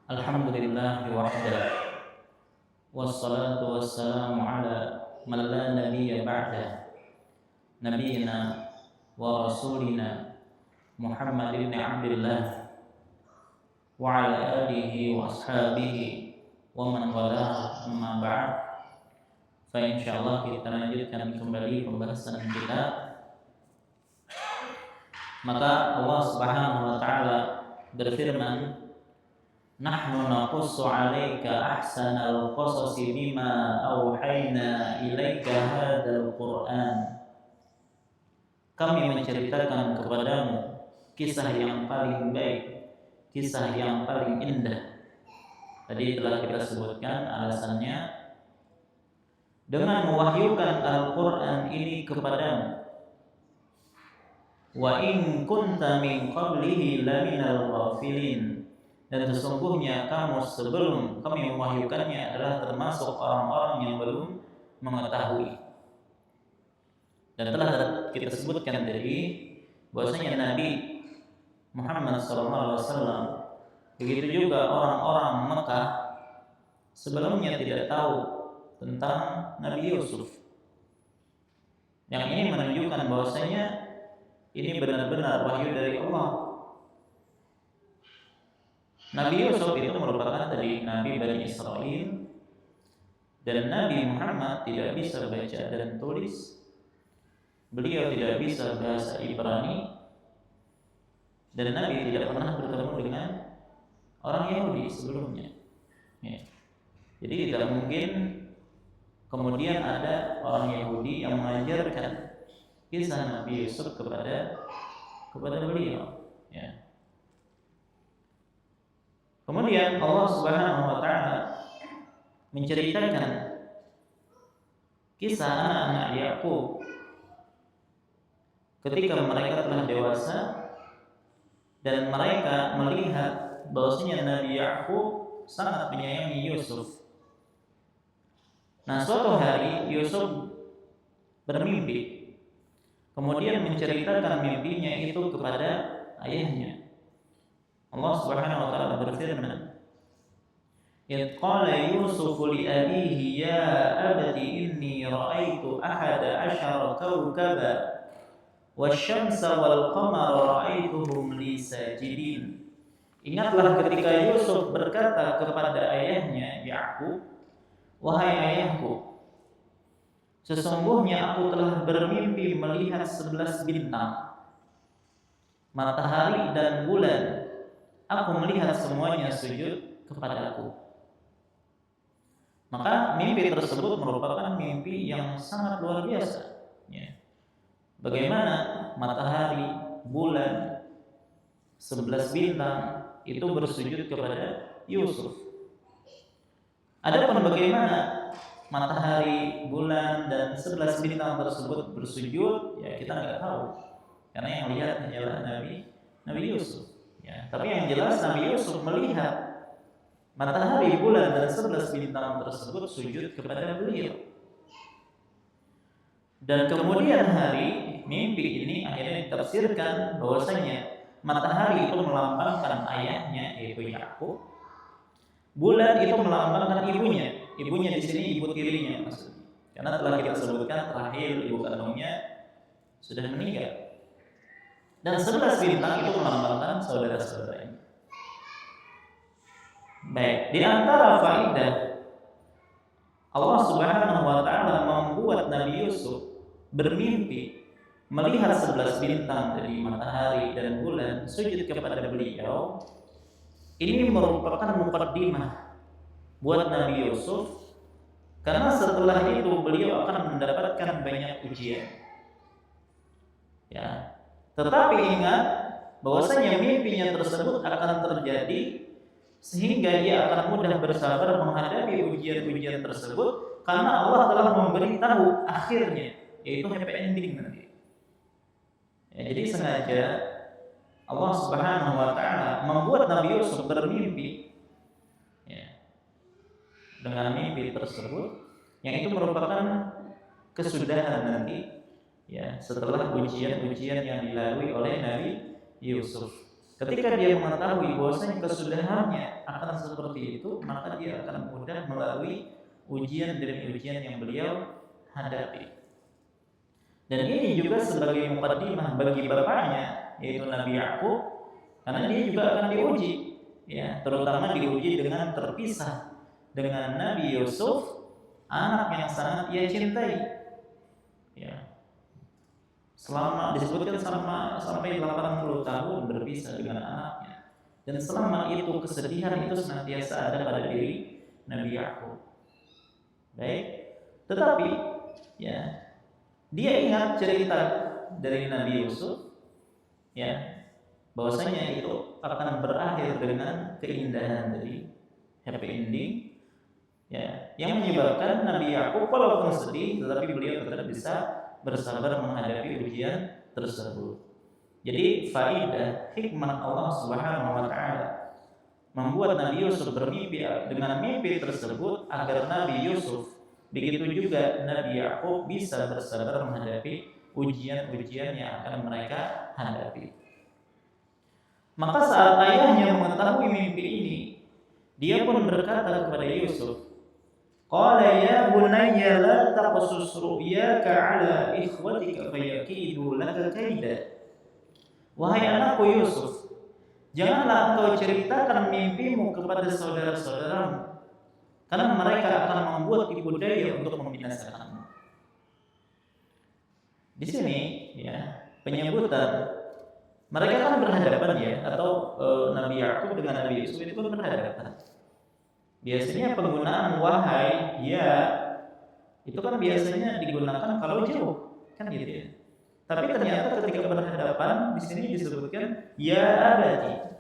Alhamdulillah wahda wassalatu wassalamu ala man la nabiyya ba'da nabiyina wa rasulina Muhammad ibn Abdullah wa ala alihi wa ashabihi wa man walah, amma ba'd. Fa insyaallah kita lanjutkan kembali pembahasan kita. Maka Allah Subhanahu wa taala berfirman Nahnu naqussu 'alaika ahsanal qasasi bima auhayna ilaika hadzal Qur'an. Kami menceritakan kepadamu kisah yang paling baik, kisah yang paling indah. Tadi telah kita sebutkan alasannya, dengan mewahyukan Al-Qur'an ini kepadamu. Wa in kunta min qablihi laminal ghafilin. Dan sesungguhnya kamu sebelum kami mewahyukannya adalah termasuk orang-orang yang belum mengetahui. Dan telah kita sebutkan tadi bahwasanya Nabi Muhammad SAW, begitu juga orang-orang Mekah sebelumnya tidak tahu tentang Nabi Yusuf. Yang ini menunjukkan bahwasanya ini benar-benar wahyu dari Allah. Nabi Yusuf itu merupakan dari Nabi Bani Israel, dan Nabi Muhammad tidak bisa baca dan tulis. Beliau tidak bisa bahasa Ibrani, dan Nabi tidak pernah bertemu dengan orang Yahudi sebelumnya. Ya. Jadi tidak mungkin kemudian ada orang Yahudi yang mengajarkan kisah Nabi Yusuf kepada beliau. Ya. Kemudian Allah Subhanahu wa taala menceritakan kisah anak-anak Yakub ketika mereka telah dewasa dan mereka melihat bahwasanya Nabi Yakub sangat menyayangi Yusuf. Nah, suatu hari Yusuf bermimpi, kemudian menceritakan mimpinya itu kepada ayahnya. Allah Subhanahu wa taala berfirman, "Idh qala Yusuf li abihi ya abati inni ra'aitu ahada asyara kawkaba wasyamsa wal qamara ra'aituhum li sajidin." Ingatlah ketika Yusuf berkata kepada ayahnya Yakub, "Wahai ayahku, sesungguhnya aku telah bermimpi melihat 11 bintang, matahari dan bulan. Aku melihat semuanya sujud kepadaku." Maka mimpi tersebut merupakan mimpi yang sangat luar biasa. Ya. Bagaimana matahari, bulan, 11 bintang itu bersujud kepada Yusuf. Adapun bagaimana matahari, bulan, dan 11 bintang tersebut bersujud, ya kita nggak tahu, karena yang lihat hanyalah Nabi Yusuf. Ya, tapi yang jelas Nabi Yusuf melihat matahari, bulan, dan 11 bintang tersebut sujud kepada beliau. Dan kemudian hari mimpi ini akhirnya ditafsirkan bahwasanya matahari itu melambangkan ayahnya yaitu Yakub, bulan itu melambangkan ibunya. Ibunya di sini ibu tirinya maksudnya. Karena telah kita sebutkan terakhir ibu kandungnya sudah meninggal. Dan 11 bintang itu melambangkan saudara-saudaranya. Baik, di antara faidah Allah Subhanahu wa taala membuat Nabi Yusuf bermimpi melihat 11 bintang dari matahari dan bulan sujud kepada beliau. Ini merupakan muqaddimah buat Nabi Yusuf, karena setelah itu beliau akan mendapatkan banyak ujian. Ya. Tetapi ingat bahwasanya mimpinya tersebut akan terjadi sehingga dia akan mudah bersabar menghadapi ujian-ujian tersebut, karena Allah telah memberitahu akhirnya, yaitu happy ending nanti. Ya, jadi sengaja Allah Subhanahu wa taala membuat Nabi Yusuf bermimpi, ya, dengan mimpi tersebut yang itu merupakan kesudahan nanti, ya, setelah ujian-ujian yang dilalui oleh Nabi Yusuf. Ketika dia mengetahui bahwasanya kesudahannya akan seperti itu, maka dia akan mudah melalui ujian demi ujian yang beliau hadapi. Dan ini juga sebagai muqaddimah bagi bapaknya yaitu Nabi Yakub, karena dia juga akan diuji, ya, terutama diuji dengan terpisah dengan Nabi Yusuf, anak yang sangat ia cintai. Ya. Selama disebutkan sampai 80 tahun berpisah dengan anaknya. Dan selama itu kesedihan itu senantiasa ada pada diri Nabi Yakub. Baik, tetapi ya dia ingat cerita dari Nabi Yusuf, ya, bahwasanya itu akan berakhir dengan keindahan dari happy ending, ya, yang menyebabkan Nabi Yakub walaupun sedih, tetapi beliau tetap bisa bersabar menghadapi ujian tersebut. Jadi faidah hikmah Allah Subhanahu wa taala membuat Nabi Yusuf bermimpi dengan mimpi tersebut agar Nabi Yusuf, begitu juga Nabi Yakub bisa bersabar menghadapi ujian-ujian yang akan mereka hadapi. Maka saat ayahnya mengetahui mimpi ini, dia pun berkata kepada Yusuf, qala ya bunayya la taqsus ru'yaka 'ala ikhwatika fayakidu laka kaida. Wahai anakku Yusuf, janganlah engkau ceritakan mimpimu kepada saudara-saudaramu, karena mereka akan membuat tipu daya untuk membinasakanmu. Di sini, ya, penyebutan mereka kan berhadapan, ya, atau Nabi Yakub dengan Nabi Yusuf itu kan berhadapan. Biasanya penggunaan wahai, ya, itu kan biasanya digunakan kalau jauh, kan gitu ya. Tapi ternyata ketika berhadapan di sini disebutkan ya abadi,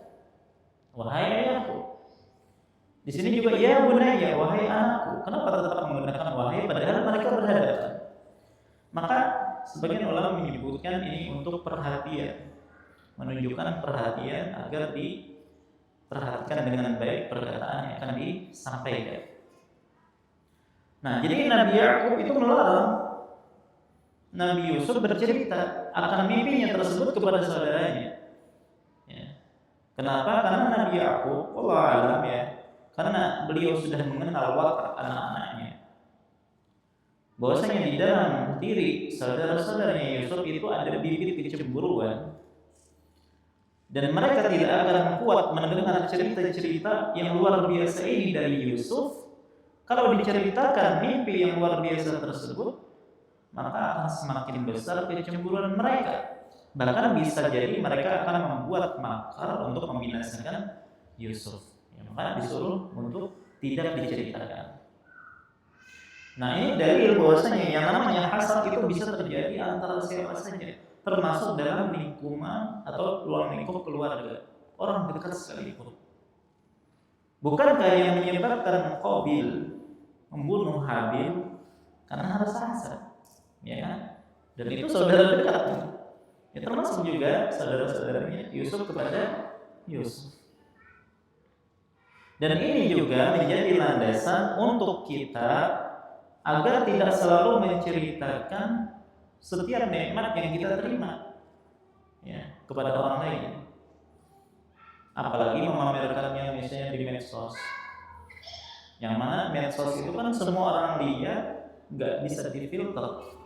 wahai ayahku. Di sini juga ya bunayya, wahai anakku. Kenapa tetap menggunakan wahai padahal mereka berhadapan? Maka sebagian ulama menyebutkan ini untuk perhatian, menunjukkan perhatian agar diperhatikan dengan baik perkataan yang akan disampaikan. Nah, jadi Nabi Yakub itu melarang Nabi Yusuf bercerita akan mimpinya tersebut kepada saudaranya. Ya. Kenapa? Karena Nabi Yakub, Allah alam, ya, karena beliau sudah mengenal watak anak-anaknya, bahwasanya di dalam diri saudara-saudaranya Yusuf itu ada bibit kecemburuan, dan mereka tidak akan kuat mendengar cerita-cerita yang luar biasa ini dari Yusuf kalau diceritakan mimpi yang luar biasa tersebut, maka akan semakin besar kecemburuan mereka. Bahkan bisa jadi mereka akan membuat makar untuk membinasakan Yusuf. Ya, maka disuruh untuk tidak diceritakan. Nah, ini dalil bahwasanya yang namanya hasad itu bisa terjadi antara siapa saja, termasuk dalam lingkungan atau ruang lingkup keluarga, orang dekat sekalipun. Bukankah yang menyebabkan Qabil membunuh Habil karena rasa hasad? Ya kan? Dan itu saudara dekat. Ya, termasuk juga saudara-saudaranya Yusuf kepada Yusuf. Dan ini juga menjadi landasan untuk kita agar tidak selalu menceritakan setiap nikmat yang kita terima, ya, kepada orang lain. Apalagi memamerkannya misalnya di medsos. Yang mana medsos itu kan semua orang lihat, nggak bisa difilter.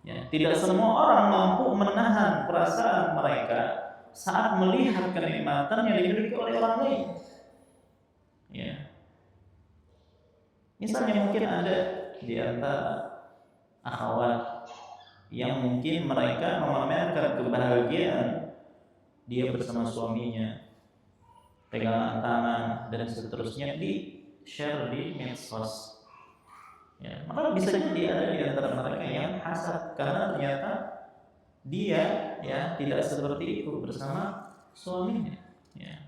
Ya, tidak semua orang mampu menahan perasaan mereka saat melihat kenikmatan yang dimiliki oleh orang lain. Ya. Misalnya mungkin ada di antara akhwat yang mungkin mereka memamerkan kebahagiaan dia bersama suaminya, pegangan tangan dan seterusnya di share di medsos. Ya, maka bisa jadi ada di antara mereka yang hasad karena ternyata dia, ya, tidak seperti itu bersama suaminya, ya.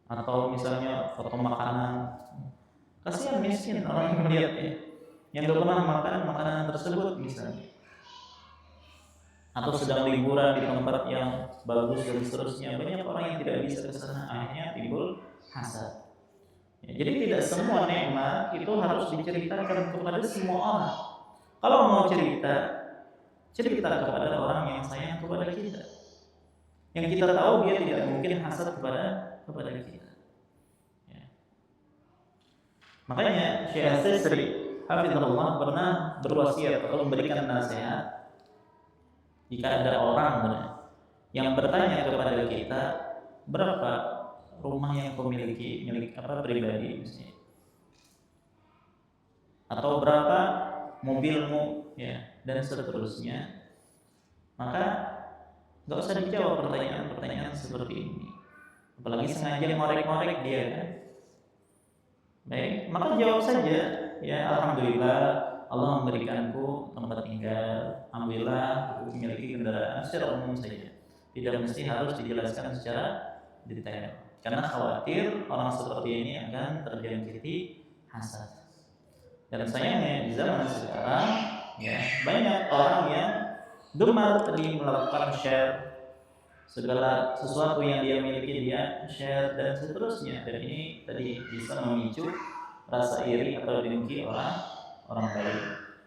Atau misalnya foto makanan, kasihan miskin orang yang melihat, ya, yang tidak pernah makan makanan tersebut misalnya, atau sedang liburan di tempat yang bagus dan seterusnya, banyak orang yang tidak bisa ke sana, akhirnya timbul hasad. Ya, jadi tidak semua nikmat itu harus diceritakan kepada semua orang. Kalau mau cerita kepada orang yang sayang kepada kita, yang kita tahu dia tidak mungkin hasad kepada kita. Ya. Makanya Syekh Sri hafizahullah pernah berwasiat atau memberikan nasihat, jika ada orang yang bertanya kepada kita, berapa rumah yang kau miliki, milik apa pribadi misalnya, atau berapa mobilmu, ya, dan seterusnya, maka nggak usah dijawab pertanyaan-pertanyaan seperti ini. apalagi sengaja ngorek-ngorek dia kan. Baik, maka jawab saja, ya alhamdulillah Allah memberikanku tempat tinggal, alhamdulillah aku memiliki kendaraan, secara umum saja. Tidak mesti harus dijelaskan secara detail, karena khawatir orang seperti ini akan terjangkiti hasad. Dan sayangnya di zaman sekarang, ya banyak orang yang gemar tadi melakukan share segala sesuatu yang dia miliki, dia share dan seterusnya, dan ini tadi bisa memicu rasa iri atau dengki orang lain.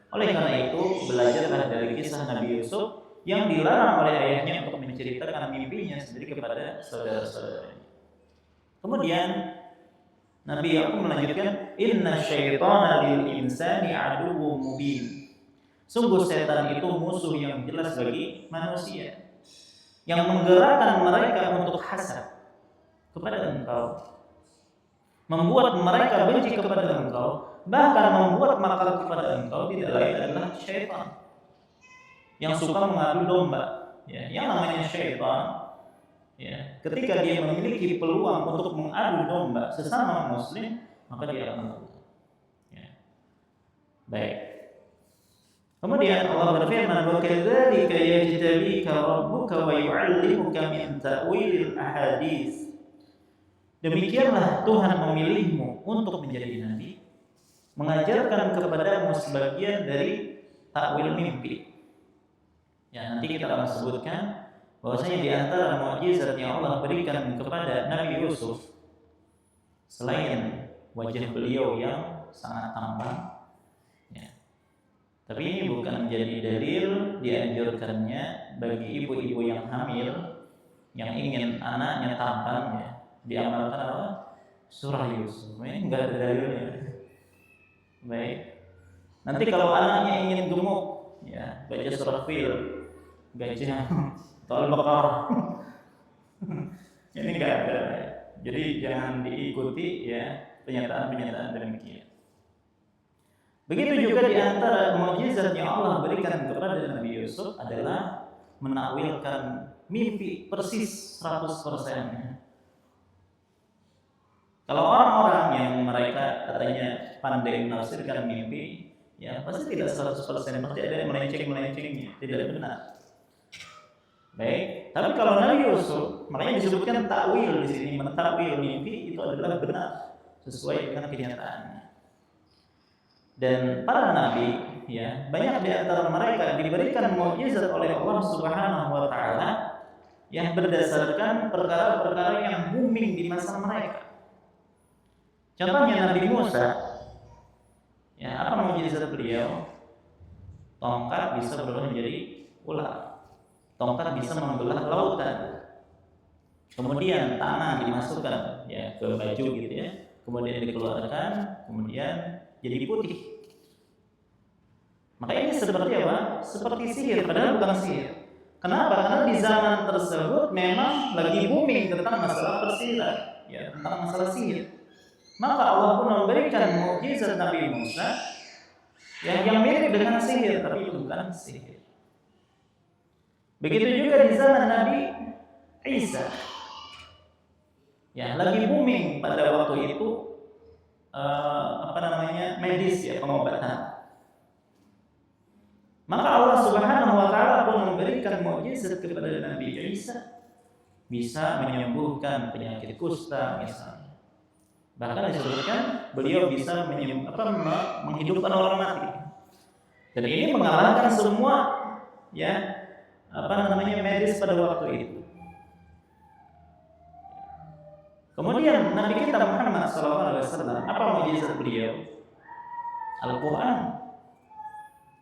Oleh karena itu, belajarlah dari kisah Nabi Yusuf yang dilarang oleh ayahnya untuk menceritakan mimpinya sendiri kepada saudara-saudaranya. Kemudian Nabi Yakub melanjutkan, inna syaitana lil insani aduwwum mubin. Sungguh setan itu musuh yang jelas bagi manusia, yang menggerakkan mereka untuk hasad kepada engkau, membuat mereka benci kepada engkau, bahkan membuat makar kepada engkau tidak lain adalah syaitan yang suka mengadu domba. Ya, yang namanya syaitan, ya, ketika dia memiliki peluang untuk mengadu domba sesama muslim, maka dia akan melakukan. Ya. Baik. Kemudian Allah berfirman, "Wa kadzalika yajtabika rabbuka wa yu'allimuka min ta'wilil ahadits." Demikianlah Tuhan memilihmu untuk menjadi nabi, mengajarkan kepadamu sebagian dari takwil mimpi. Ya, nanti kita akan sebutkan bahwasanya di antara mukjizat yang Allah berikan kepada Nabi Yusuf, selain wajah beliau yang sangat tampan, ya, tapi ini bukan menjadi dalil dianjurkannya bagi ibu-ibu yang hamil yang ingin anaknya tampan, ya, diamalkan apa? Surah Yusuf. Ini enggak ada dalilnya. Baik. Nanti kalau anaknya ingin gemuk, ya, baca surah Fil, baca Al-Baqarah. Ini enggak ada. Jadi jangan diikuti, ya, pernyataan-pernyataan demikian. Begitu juga di antara mukjizat yang Allah berikan kepada Nabi Yusuf adalah menakwilkan mimpi persis 100%. Kalau orang-orang yang mereka katanya pandai menafsirkan mimpi, ya pasti tidak 100%, pasti ada yang melenceng-melencengnya, tidak benar. Baik, tapi kalau Nabi Yusuf, makanya disebutkan takwil di sini, mentakwil mimpi itu adalah benar sesuai dengan kenyataannya. Dan para nabi, ya, banyak di antara mereka diberikan mukjizat oleh Allah Subhanahu wa taala yang berdasarkan perkara-perkara yang booming di masa mereka. Contohnya Nabi Musa, ya, apa mukjizat beliau? Tongkat bisa berubah menjadi ular. Tongkat bisa membelah lautan. Kemudian tanah dimasukkan, ya, ke baju gitu, ya. Kemudian dikeluarkan, kemudian jadi putih. Maka ini seperti apa? Seperti sihir, padahal bukan sihir. Kenapa? Karena di zaman tersebut memang lagi booming tentang masalah persihiran, ya, tentang masalah sihir. Maka Allah pun memberikan mukjizat Nabi Musa yang mirip dengan sihir, tapi itu bukan sihir. Begitu juga di zaman Nabi Isa, ya, lagi booming pada waktu itu medis, ya, pengobatan. Maka Allah Subhanahu wa taala pun memberikan mukjizat kepada Nabi Isa, bisa menyembuhkan penyakit kusta misalnya. Bahkan disebutkan beliau bisa menghidupkan orang mati. Dan ini mengalahkan semua, ya, medis pada waktu itu. Kemudian Nabi kita Muhammad SAW, apa mukjizat beliau? Al-Quran.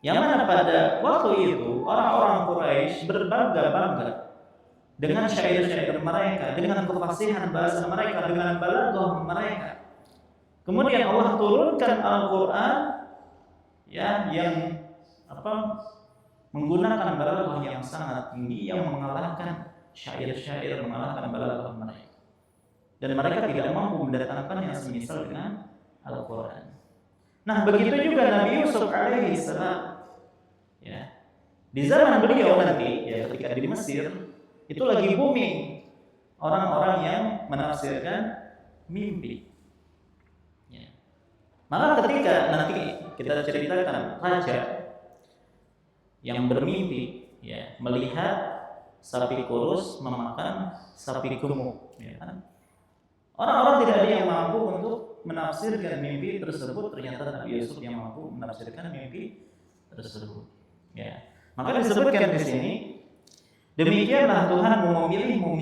Yang mana pada waktu itu orang-orang Quraisy berbangga-bangga dengan syair-syair mereka, dengan kefasihan bahasa mereka, dengan balaghah mereka. Kemudian Allah turunkan Al-Quran, ya, yang menggunakan balaghah yang sangat tinggi, yang mengalahkan syair-syair, mengalahkan balaghah mereka. Dan mereka tidak mampu mendatangkan yang semisal dengan Al-Quran. Nah, begitu juga Nabi Yusuf alaihi salam, ya, di zaman beliau nanti, ya, ketika di Mesir itu lagi booming, orang-orang yang menafsirkan mimpi. Ya. Maka ketika nanti kita ceritakan raja yang bermimpi, ya, melihat sapi kurus memakan sapi gemuk, ya kan? Orang-orang tidak ada yang mampu untuk menafsirkan mimpi tersebut. Ternyata Nabi Yusuf yang mampu menafsirkan mimpi tersebut. Ya. Maka disebutkan di sini, demikianlah Tuhan memilihmu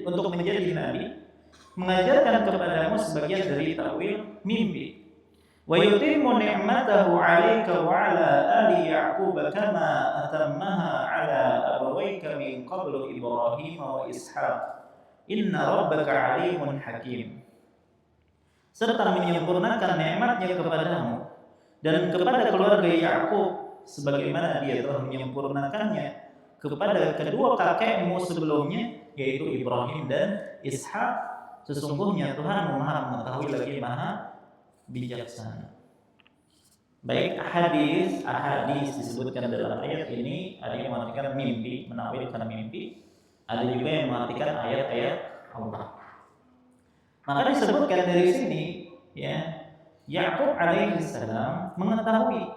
untuk menjadi nabi, mengajarkan kepadamu sebagian dari takwil mimpi. Wa yutimmu ni'matahu 'alaika wa 'ala ali Ya'qub kama atammaha 'ala abawayka min qablu Ibrahim wa Ishaq. Inna rabbaka 'alimun hakim. Serta menyempurnakan nikmatnya kepadamu dan kepada keluarga Yakub sebagaimana dia telah menyempurnakannya kepada kedua kakekmu sebelumnya, yaitu Ibrahim dan Ishak. Sesungguhnya Tuhan Maha mengetahui lagi Maha bijaksana. Baik, ahadis disebutkan dalam ayat ini. Ada yang mengartikan mimpi, menakwilkan mimpi. Ada juga yang mengartikan ayat-ayat Allah. Maka disebutkan dari sini, ya, Yakub alaihissalam mengetahui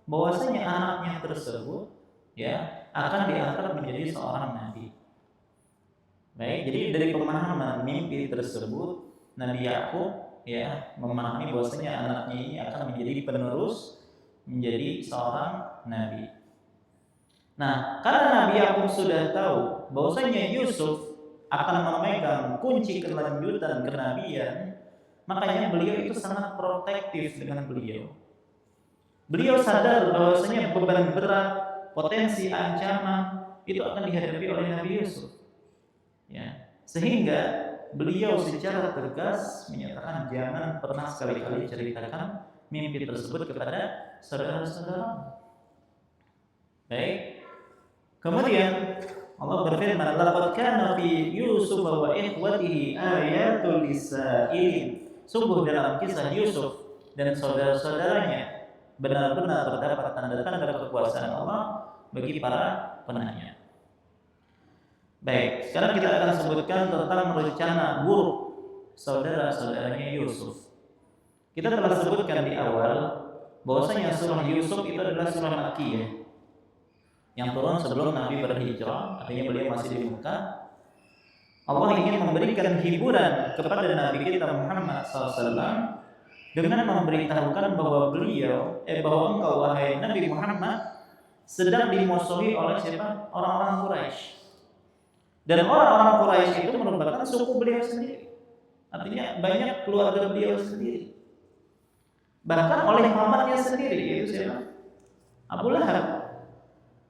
bahwasanya anaknya tersebut, ya, akan diangkat menjadi seorang nabi. Baik, jadi dari pemahaman mimpi tersebut, Nabi Yakub, ya, memahami bahwasanya anaknya ini akan menjadi penerus, menjadi seorang nabi. Nah, karena Nabi Yakub sudah tahu bahwasanya Yusuf akan memegang kunci kelanjutan kenabian, makanya beliau itu sangat protektif dengan beliau. Beliau sadar bahwasanya beban berat, potensi ancaman itu akan dihadapi oleh Nabi Yusuf. Ya, sehingga beliau secara tegas menyatakan jangan pernah sekali-kali ceritakan mimpi tersebut kepada saudara-saudara. Baik. Kemudian Allah berfirman, "Laqad kana fi Yusuf wa ikhwatihi ayatul lisailin." Sungguh dalam kisah Yusuf dan saudara-saudaranya benar-benar terdapat tanda-tanda kekuasaan Allah bagi para penanya. Baik, sekarang kita akan sebutkan tentang rencana buruk saudara-saudaranya Yusuf. Kita telah sebutkan di awal bahwasanya surah Yusuf itu adalah surah Makkiyah yang turun sebelum Nabi berhijrah, artinya beliau masih di Mekah. Allah ingin memberikan hiburan kepada Nabi kita Muhammad SAW dengan memberitahukan bahwa bahwa engkau wahai Nabi Muhammad sedang dimusuhi oleh siapa? Orang-orang Quraisy. Dan orang-orang Quraisy itu merupakan suku beliau sendiri. Artinya banyak keluarga beliau sendiri. Bahkan oleh pamannya sendiri, yaitu siapa? Abu Lahab.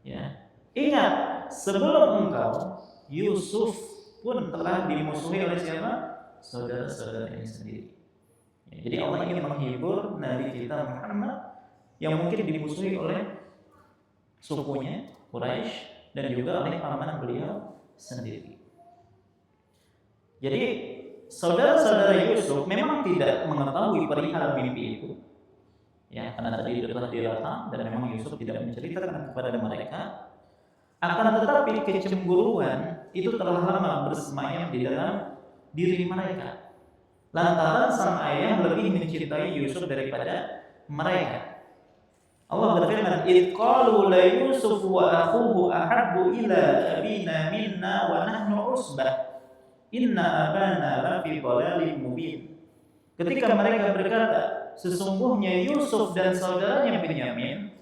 Ya, ingat sebelum engkau Yusuf pun telah dimusuhi oleh siapa? Saudara-saudaranya sendiri. Ya, jadi Allah ingin menghibur Nabi kita Muhammad yang mungkin dimusuhi oleh sukunya Quraisy dan juga oleh paman beliau sendiri. Jadi saudara-saudara Yusuf memang tidak mengetahui perihal mimpi itu. Ya, karena tadi telah dilatih dan memang Yusuf tidak menceritakan kepada mereka. Akan tetapi kecemburuan itu telah lama bersemayam di dalam diri mereka. Lantaran sang ayah lebih mencintai Yusuf daripada mereka. Allah berfirman, "Id qalu la Yusuf wa akhuhu ahabbu ila abina minna wa nahnu usbah. Inna abana lafi dhalalin mubin." Ketika mereka berkata, sesungguhnya Yusuf dan saudaranya Benyamin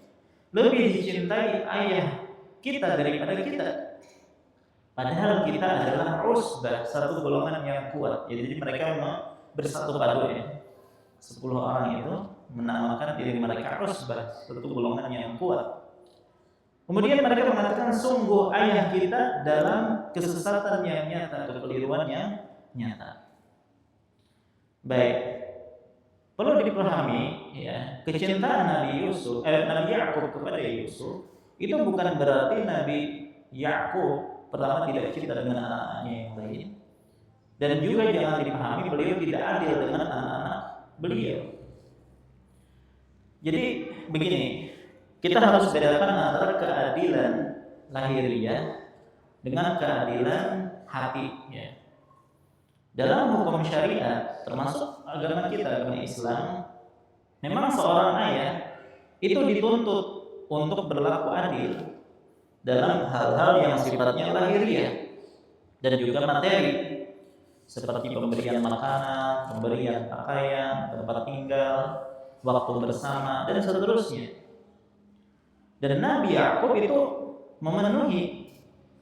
lebih dicintai ayah kita daripada kita. Padahal kita adalah usbah, satu golongan yang kuat. Jadi mereka bersatu padu, ya. 10 orang itu menamakan diri mereka usbah, satu golongan yang kuat. Kemudian mereka mengatakan sungguh ayah kita dalam kesesatan yang nyata, kekeliruan yang nyata. Baik, perlu dipahami, ya, kecintaan Nabi Yakub kepada Yusuf itu bukan berarti Nabi Yakub pertama tidak cinta dengan anak-anaknya yang lain, dan juga jangan dipahami beliau tidak adil dengan anak-anak beliau. Jadi begini, kita harus bedakan antara keadilan lahiriah dengan keadilan hati, ya. Dalam hukum syariat, termasuk agama kita, agama Islam, memang seorang ayah itu dituntut untuk berlaku adil dalam hal-hal yang sifatnya lahiriah dan juga materi, seperti pemberian makanan, pemberian pakaian, tempat tinggal, waktu bersama, dan seterusnya. Dan Nabi Yakub itu memenuhi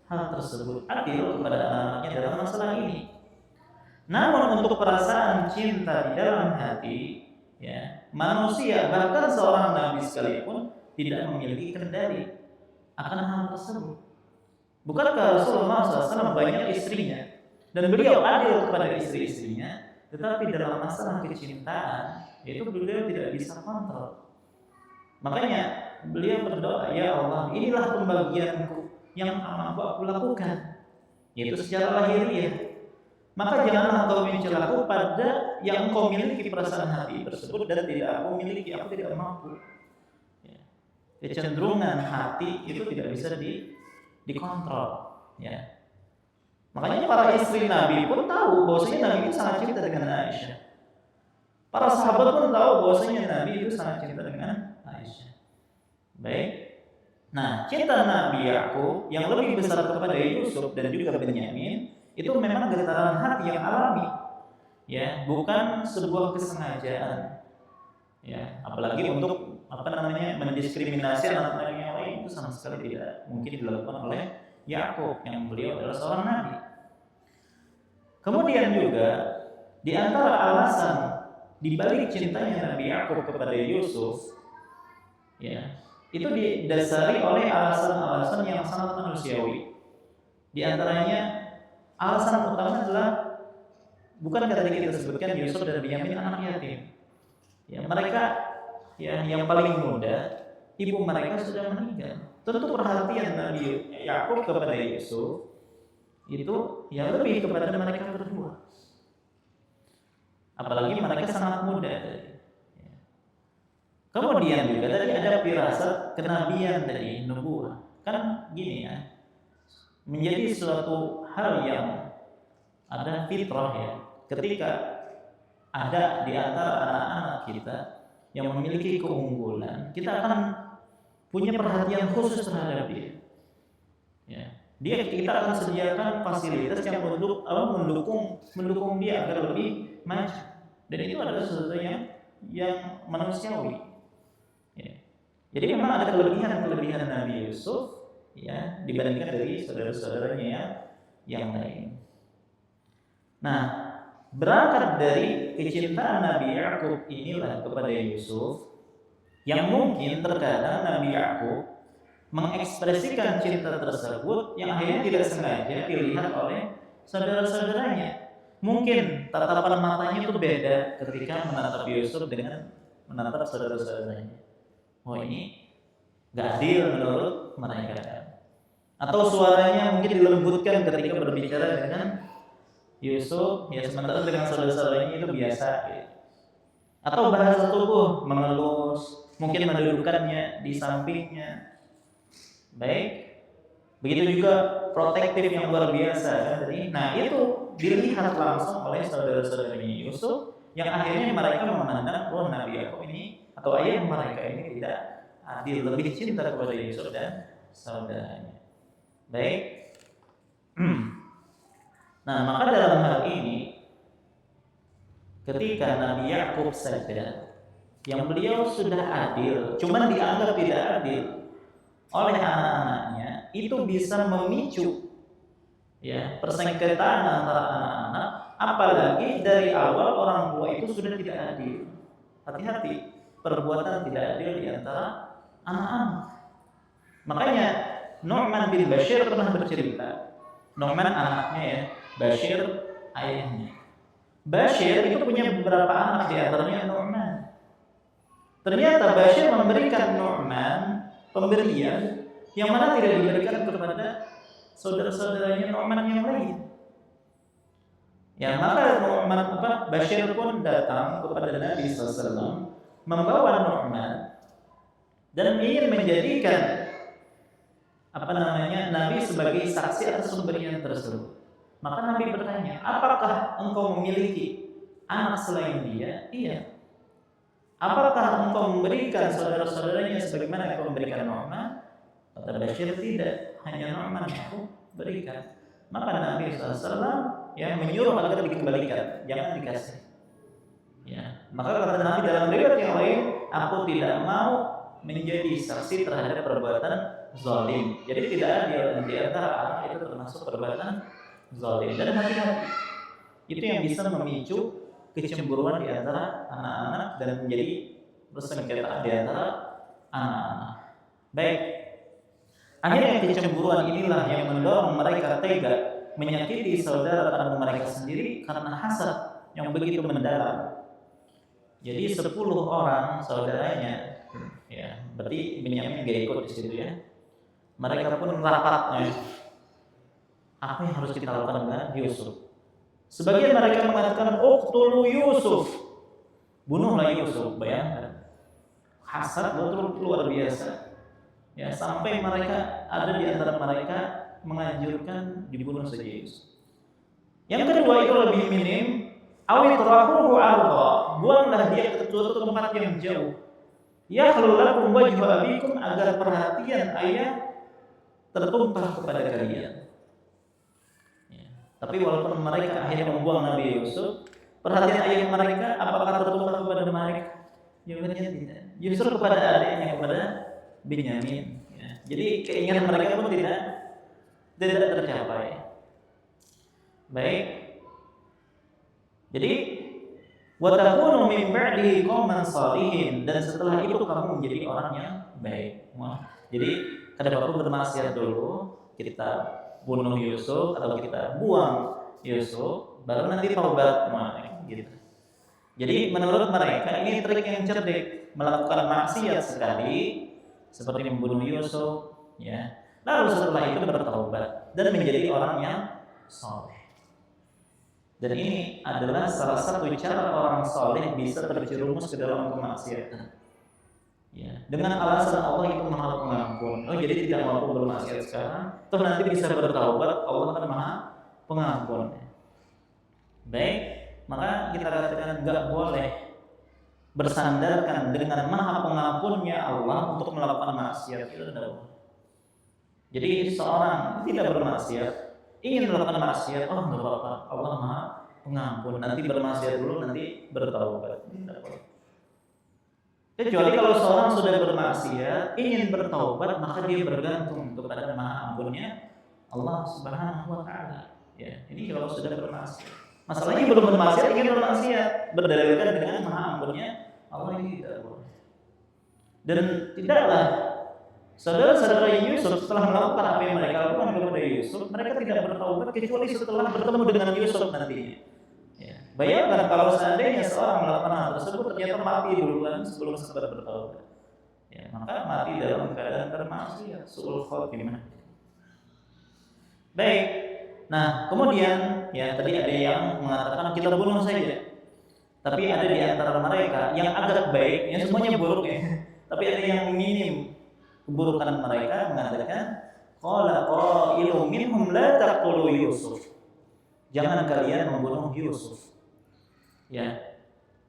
hal tersebut, adil kepada anak-anaknya dalam masalah ini. Namun untuk perasaan cinta di dalam hati, ya, manusia bahkan seorang nabi sekalipun tidak memiliki kendali akan hal tersebut. Bukankah Rasulullah SAW banyak istrinya dan beliau adil kepada istri-istrinya, tetapi dalam masalah kecintaan itu beliau tidak bisa kontrol. Makanya beliau berdoa, ya Allah, inilah pembagianku yang mampu aku lakukan, yaitu secara lahiriah. Maka janganlah engkau mencelaku pada yang engkau miliki perasaan hati tersebut dan tidak aku miliki, aku tidak mampu. Ya. Kecenderungan hati itu tidak bisa dikontrol. Ya. Makanya para istri Nabi pun tahu bahwasanya Nabi itu sangat cinta dengan Aisyah. Para sahabat pun tahu bahwasanya Nabi itu sangat cinta dengan Aisyah. Baik. Nah, cinta Nabi Yakub yang lebih besar kepada Yusuf dan juga Benyamin itu memang getaran hati yang alami, ya, bukan sebuah kesengajaan, ya, apalagi untuk mendiskriminasi anak-anak yang lain itu sama sekali tidak mungkin dilakukan oleh Yakub yang beliau adalah seorang nabi. Kemudian juga di antara alasan dibalik cintanya Nabi Yakub kepada Yusuf, ya, itu didasari oleh alasan-alasan yang sangat manusiawi. Di antaranya alasan utama adalah bukan tadi kita sebutkan Yusuf dan Benyamin anak yatim. Ya, mereka ya yang paling muda, ibu mereka sudah meninggal. Tentu perhatian Nabi Yakub kepada Yusuf itu ya lebih kepada mereka berdua. Apalagi mereka sangat muda tadi. Ya. Kemudian juga tadi ada firasat kenabian dari nubuah. Kan gini ya. Menjadi suatu hal yang ada fitrah ya, ketika ada di antara anak-anak kita yang memiliki keunggulan, kita akan punya perhatian khusus terhadap dia. Ya, kita akan sediakan fasilitas yang mendukung dia agar lebih maju. Dan itu adalah sesuatu yang manusiawi. Ya. Jadi memang ada kelebihan Nabi Yusuf, ya, dibandingkan dari saudara-saudaranya yang lain. Nah, berangkat dari kecintaan Nabi Yakub inilah kepada Yusuf, yang mungkin terkadang Nabi Yakub mengekspresikan cinta tersebut yang akhirnya tidak sengaja dilihat oleh saudara-saudaranya. Mungkin tatapan matanya itu beda ketika menatap Yusuf dengan menatap saudara-saudaranya. Oh, ini gak adil menurut mereka. Atau suaranya mungkin dilembutkan ketika berbicara dengan Yusuf, ya, sementara dengan saudara-saudaranya itu biasa. Ya. Atau bahasa tubuh mengelus, mungkin mendudukkannya di sampingnya. Baik, begitu juga protektif yang luar biasa kan? Nah itu dilihat langsung oleh saudara-saudaranya Yusuf, yang akhirnya mereka memandang, oh, Nabi Yakub ini atau ayah mereka ini tidak adil, lebih cinta kepada Yusuf dan saudaranya. Baik. Nah, maka dalam hal ini ketika Nabi Yakub saja yang beliau sudah adil, cuman dianggap tidak adil oleh anak-anaknya, itu bisa memicu ya persengketaan antara anak-anak, apalagi dari awal orang tua itu sudah tidak adil. Hati-hati, perbuatan tidak adil di antara anak-anak. Makanya Nu'man bin Bashir pernah bercerita. Nu'man anaknya ya, Bashir ayahnya. Bashir itu punya beberapa anak, di antaranya Nu'man. Ternyata Bashir memberikan Nu'man pemberian yang mana tidak diberikan kepada saudara-saudaranya Nu'man yang lain. Ya, maka Bashir pun datang kepada Nabi SAW membawa Nu'man dan ingin menjadikan Nabi sebagai saksi atas pemberian tersebut. Maka Nabi bertanya, apakah engkau memiliki anak selain dia? Iya. Apakah engkau memberikan saudara-saudaranya sebagaimana engkau memberikan Nu'man? Kata Bashir, tidak, hanya Nu'man yang aku berikan. Maka Nabi SAW menyuruh agar dikembalikan, jangan dikasih. Ya. Maka kata Nabi dalam riwayat yang lain, aku tidak mau menjadi saksi terhadap perbuatan zalim. Jadi tidak ada di antara anak itu termasuk perbuatan zalim. Dan hati-hati, itu yang bisa memicu kecemburuan di antara anak-anak dan menjadi bersengketa di antara anak-anak. Baik, akhirnya kecemburuan inilah yang mendorong mereka tega menyakiti saudara kandung mereka sendiri karena hasad yang begitu mendalam. Jadi 10 orang saudaranya, ya, berarti Benyamin gak ikut di situ ya. Mereka pun rapat, apa yang harus kita lakukan dengan Yusuf? Sebagian mereka mengatakan, uqtulu Yusuf, bunuhlah Yusuf. Bayangkan, hasad betul luar biasa. Ya, sampai mereka ada di antara mereka menganjurkan dibunuh saja Yusuf. Yang kedua itu lebih minim, awitrahuhu arda, buanglah dia ke suatu tempat yang jauh. Ya khalulakum wajhu abikum, agar perhatian ayah tertumpah kepada kalian. Ya. Tapi walaupun mereka akhirnya membuang Nabi Yusuf, perhatian ayah mereka apakah tertumpah kepada mereka? Jawabannya tidak. Justru kepada adiknya, kepada Benyamin. Ya. Jadi keinginan mereka pun tidak tercapai. Baik. Jadi wa takunu min ba'dihi qauman shalihin, dan setelah itu kamu menjadi orang yang baik. Jadi kada perlu bermaksiat dulu, kita bunuh Yusuf atau kita buang Yusuf, baru nanti taubat, gitu. Jadi menurut mereka ini trik yang cerdik, melakukan maksiat sekali seperti membunuh Yusuf, ya. Lalu setelah itu bertaubat dan menjadi orang yang saleh. Dan ini adalah salah satu cara orang saleh bisa terjerumus ke dalam kemaksiatan. Ya, dengan alasan Allah itu Maha Pengampun. Oh, jadi tidak mampu bermaksiat sekarang, toh nanti bisa bertaubat, Allah kan Maha Pengampun. Baik, maka kita katakan enggak boleh bersandarkan dengan Maha Pengampunnya Allah untuk melakukan maksiat, itu tidak boleh. Jadi seorang tidak bermaksiat, ingin melakukan maksiat, oh enggak apa-apa, Allah Maha Pengampun, nanti bermaksiat dulu, nanti bertaubat. Tidak boleh. Kecuali kalau seorang sudah bermaksiat, ingin bertaubat, maka dia bergantung kepada Maha Ampunnya Allah Subhanahu wa Ta'ala. Ya, ini kalau sudah bermaksiat. Masalahnya belum bermaksiat, ingin bermaksiat, berdalilkan dengan Maha Ampunnya Allah, ini tidak boleh. Dan tidaklah saudara-saudara Yusuf setelah melakukan apa yang mereka lakukan kepada Yusuf, mereka tidak bertaubat kecuali setelah bertemu dengan Yusuf nantinya. Ya. Bayangkan kalau seandainya seorang melakukan hal tersebut ternyata mati duluan sebelum sempat bertaubat, ya, maka mati dalam keadaan bermaksiat, su'ul khotimah. Baik, nah kemudian ya tadi ada yang mengatakan kita bunuh saja, tapi ada di antara mereka yang agak baik, yang semuanya buruk ya, tapi ada yang minim keburukan mereka mengatakan qala qailun minhum la taqtulu Yusuf, jangan kalian membunuh Yusuf, ya,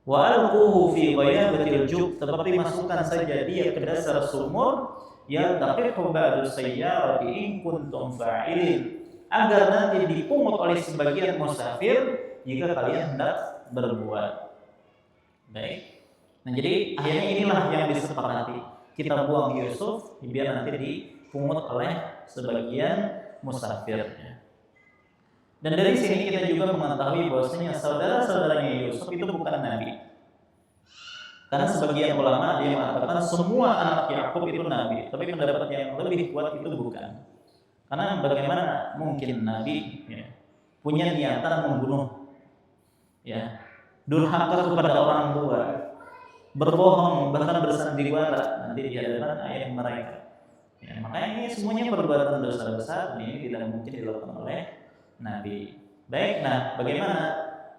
wa alquhu fi ghayabatil jub, tetapi masukkan saja dia ke dasar sumur, ya taqiqu ba'du sayyarati in kuntum fa'ilin, agar nanti dipungut oleh sebagian musafir jika kalian hendak berbuat baik. Nah, jadi akhirnya inilah yang disepakati, kita buang Yusuf biar nanti dipungut oleh sebagian musafirnya. Dan dari sini kita juga mengetahui bahwasanya saudara-saudaranya Yusuf itu bukan nabi. Karena sebagian ulama ada yang mengatakan semua anak Yakub itu nabi, tapi pendapat yang lebih kuat itu bukan. Karena bagaimana mungkin nabi ya, punya niatan membunuh, ya, durhaka kepada orang tua, berbohong, bahkan bersandiwara nanti di hadapan ayah mereka. Ya, makanya ini semuanya perbuatan dosa besar, ini tidak mungkin dilakukan oleh Nabi. Baik, nah bagaimana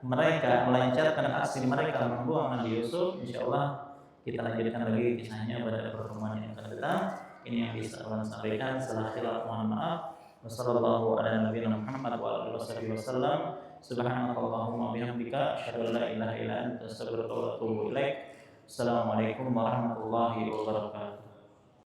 mereka melancarkan aksi mereka membuang Nabi Yusuf? Insya Allah kita lanjutkan lagi kisahnya pada pertemuan yang akan datang. Ini yang bisa saya sampaikan. Salah khilaf mohon maaf. Wassallallahu ala nabiyina Muhammad wa alihi wasallam. Subhanakallahumma bihamdika asyhadu an la ilaha illa anta astaghfiruka wa atubu ilaik. Assalamualaikum warahmatullahi wabarakatuh.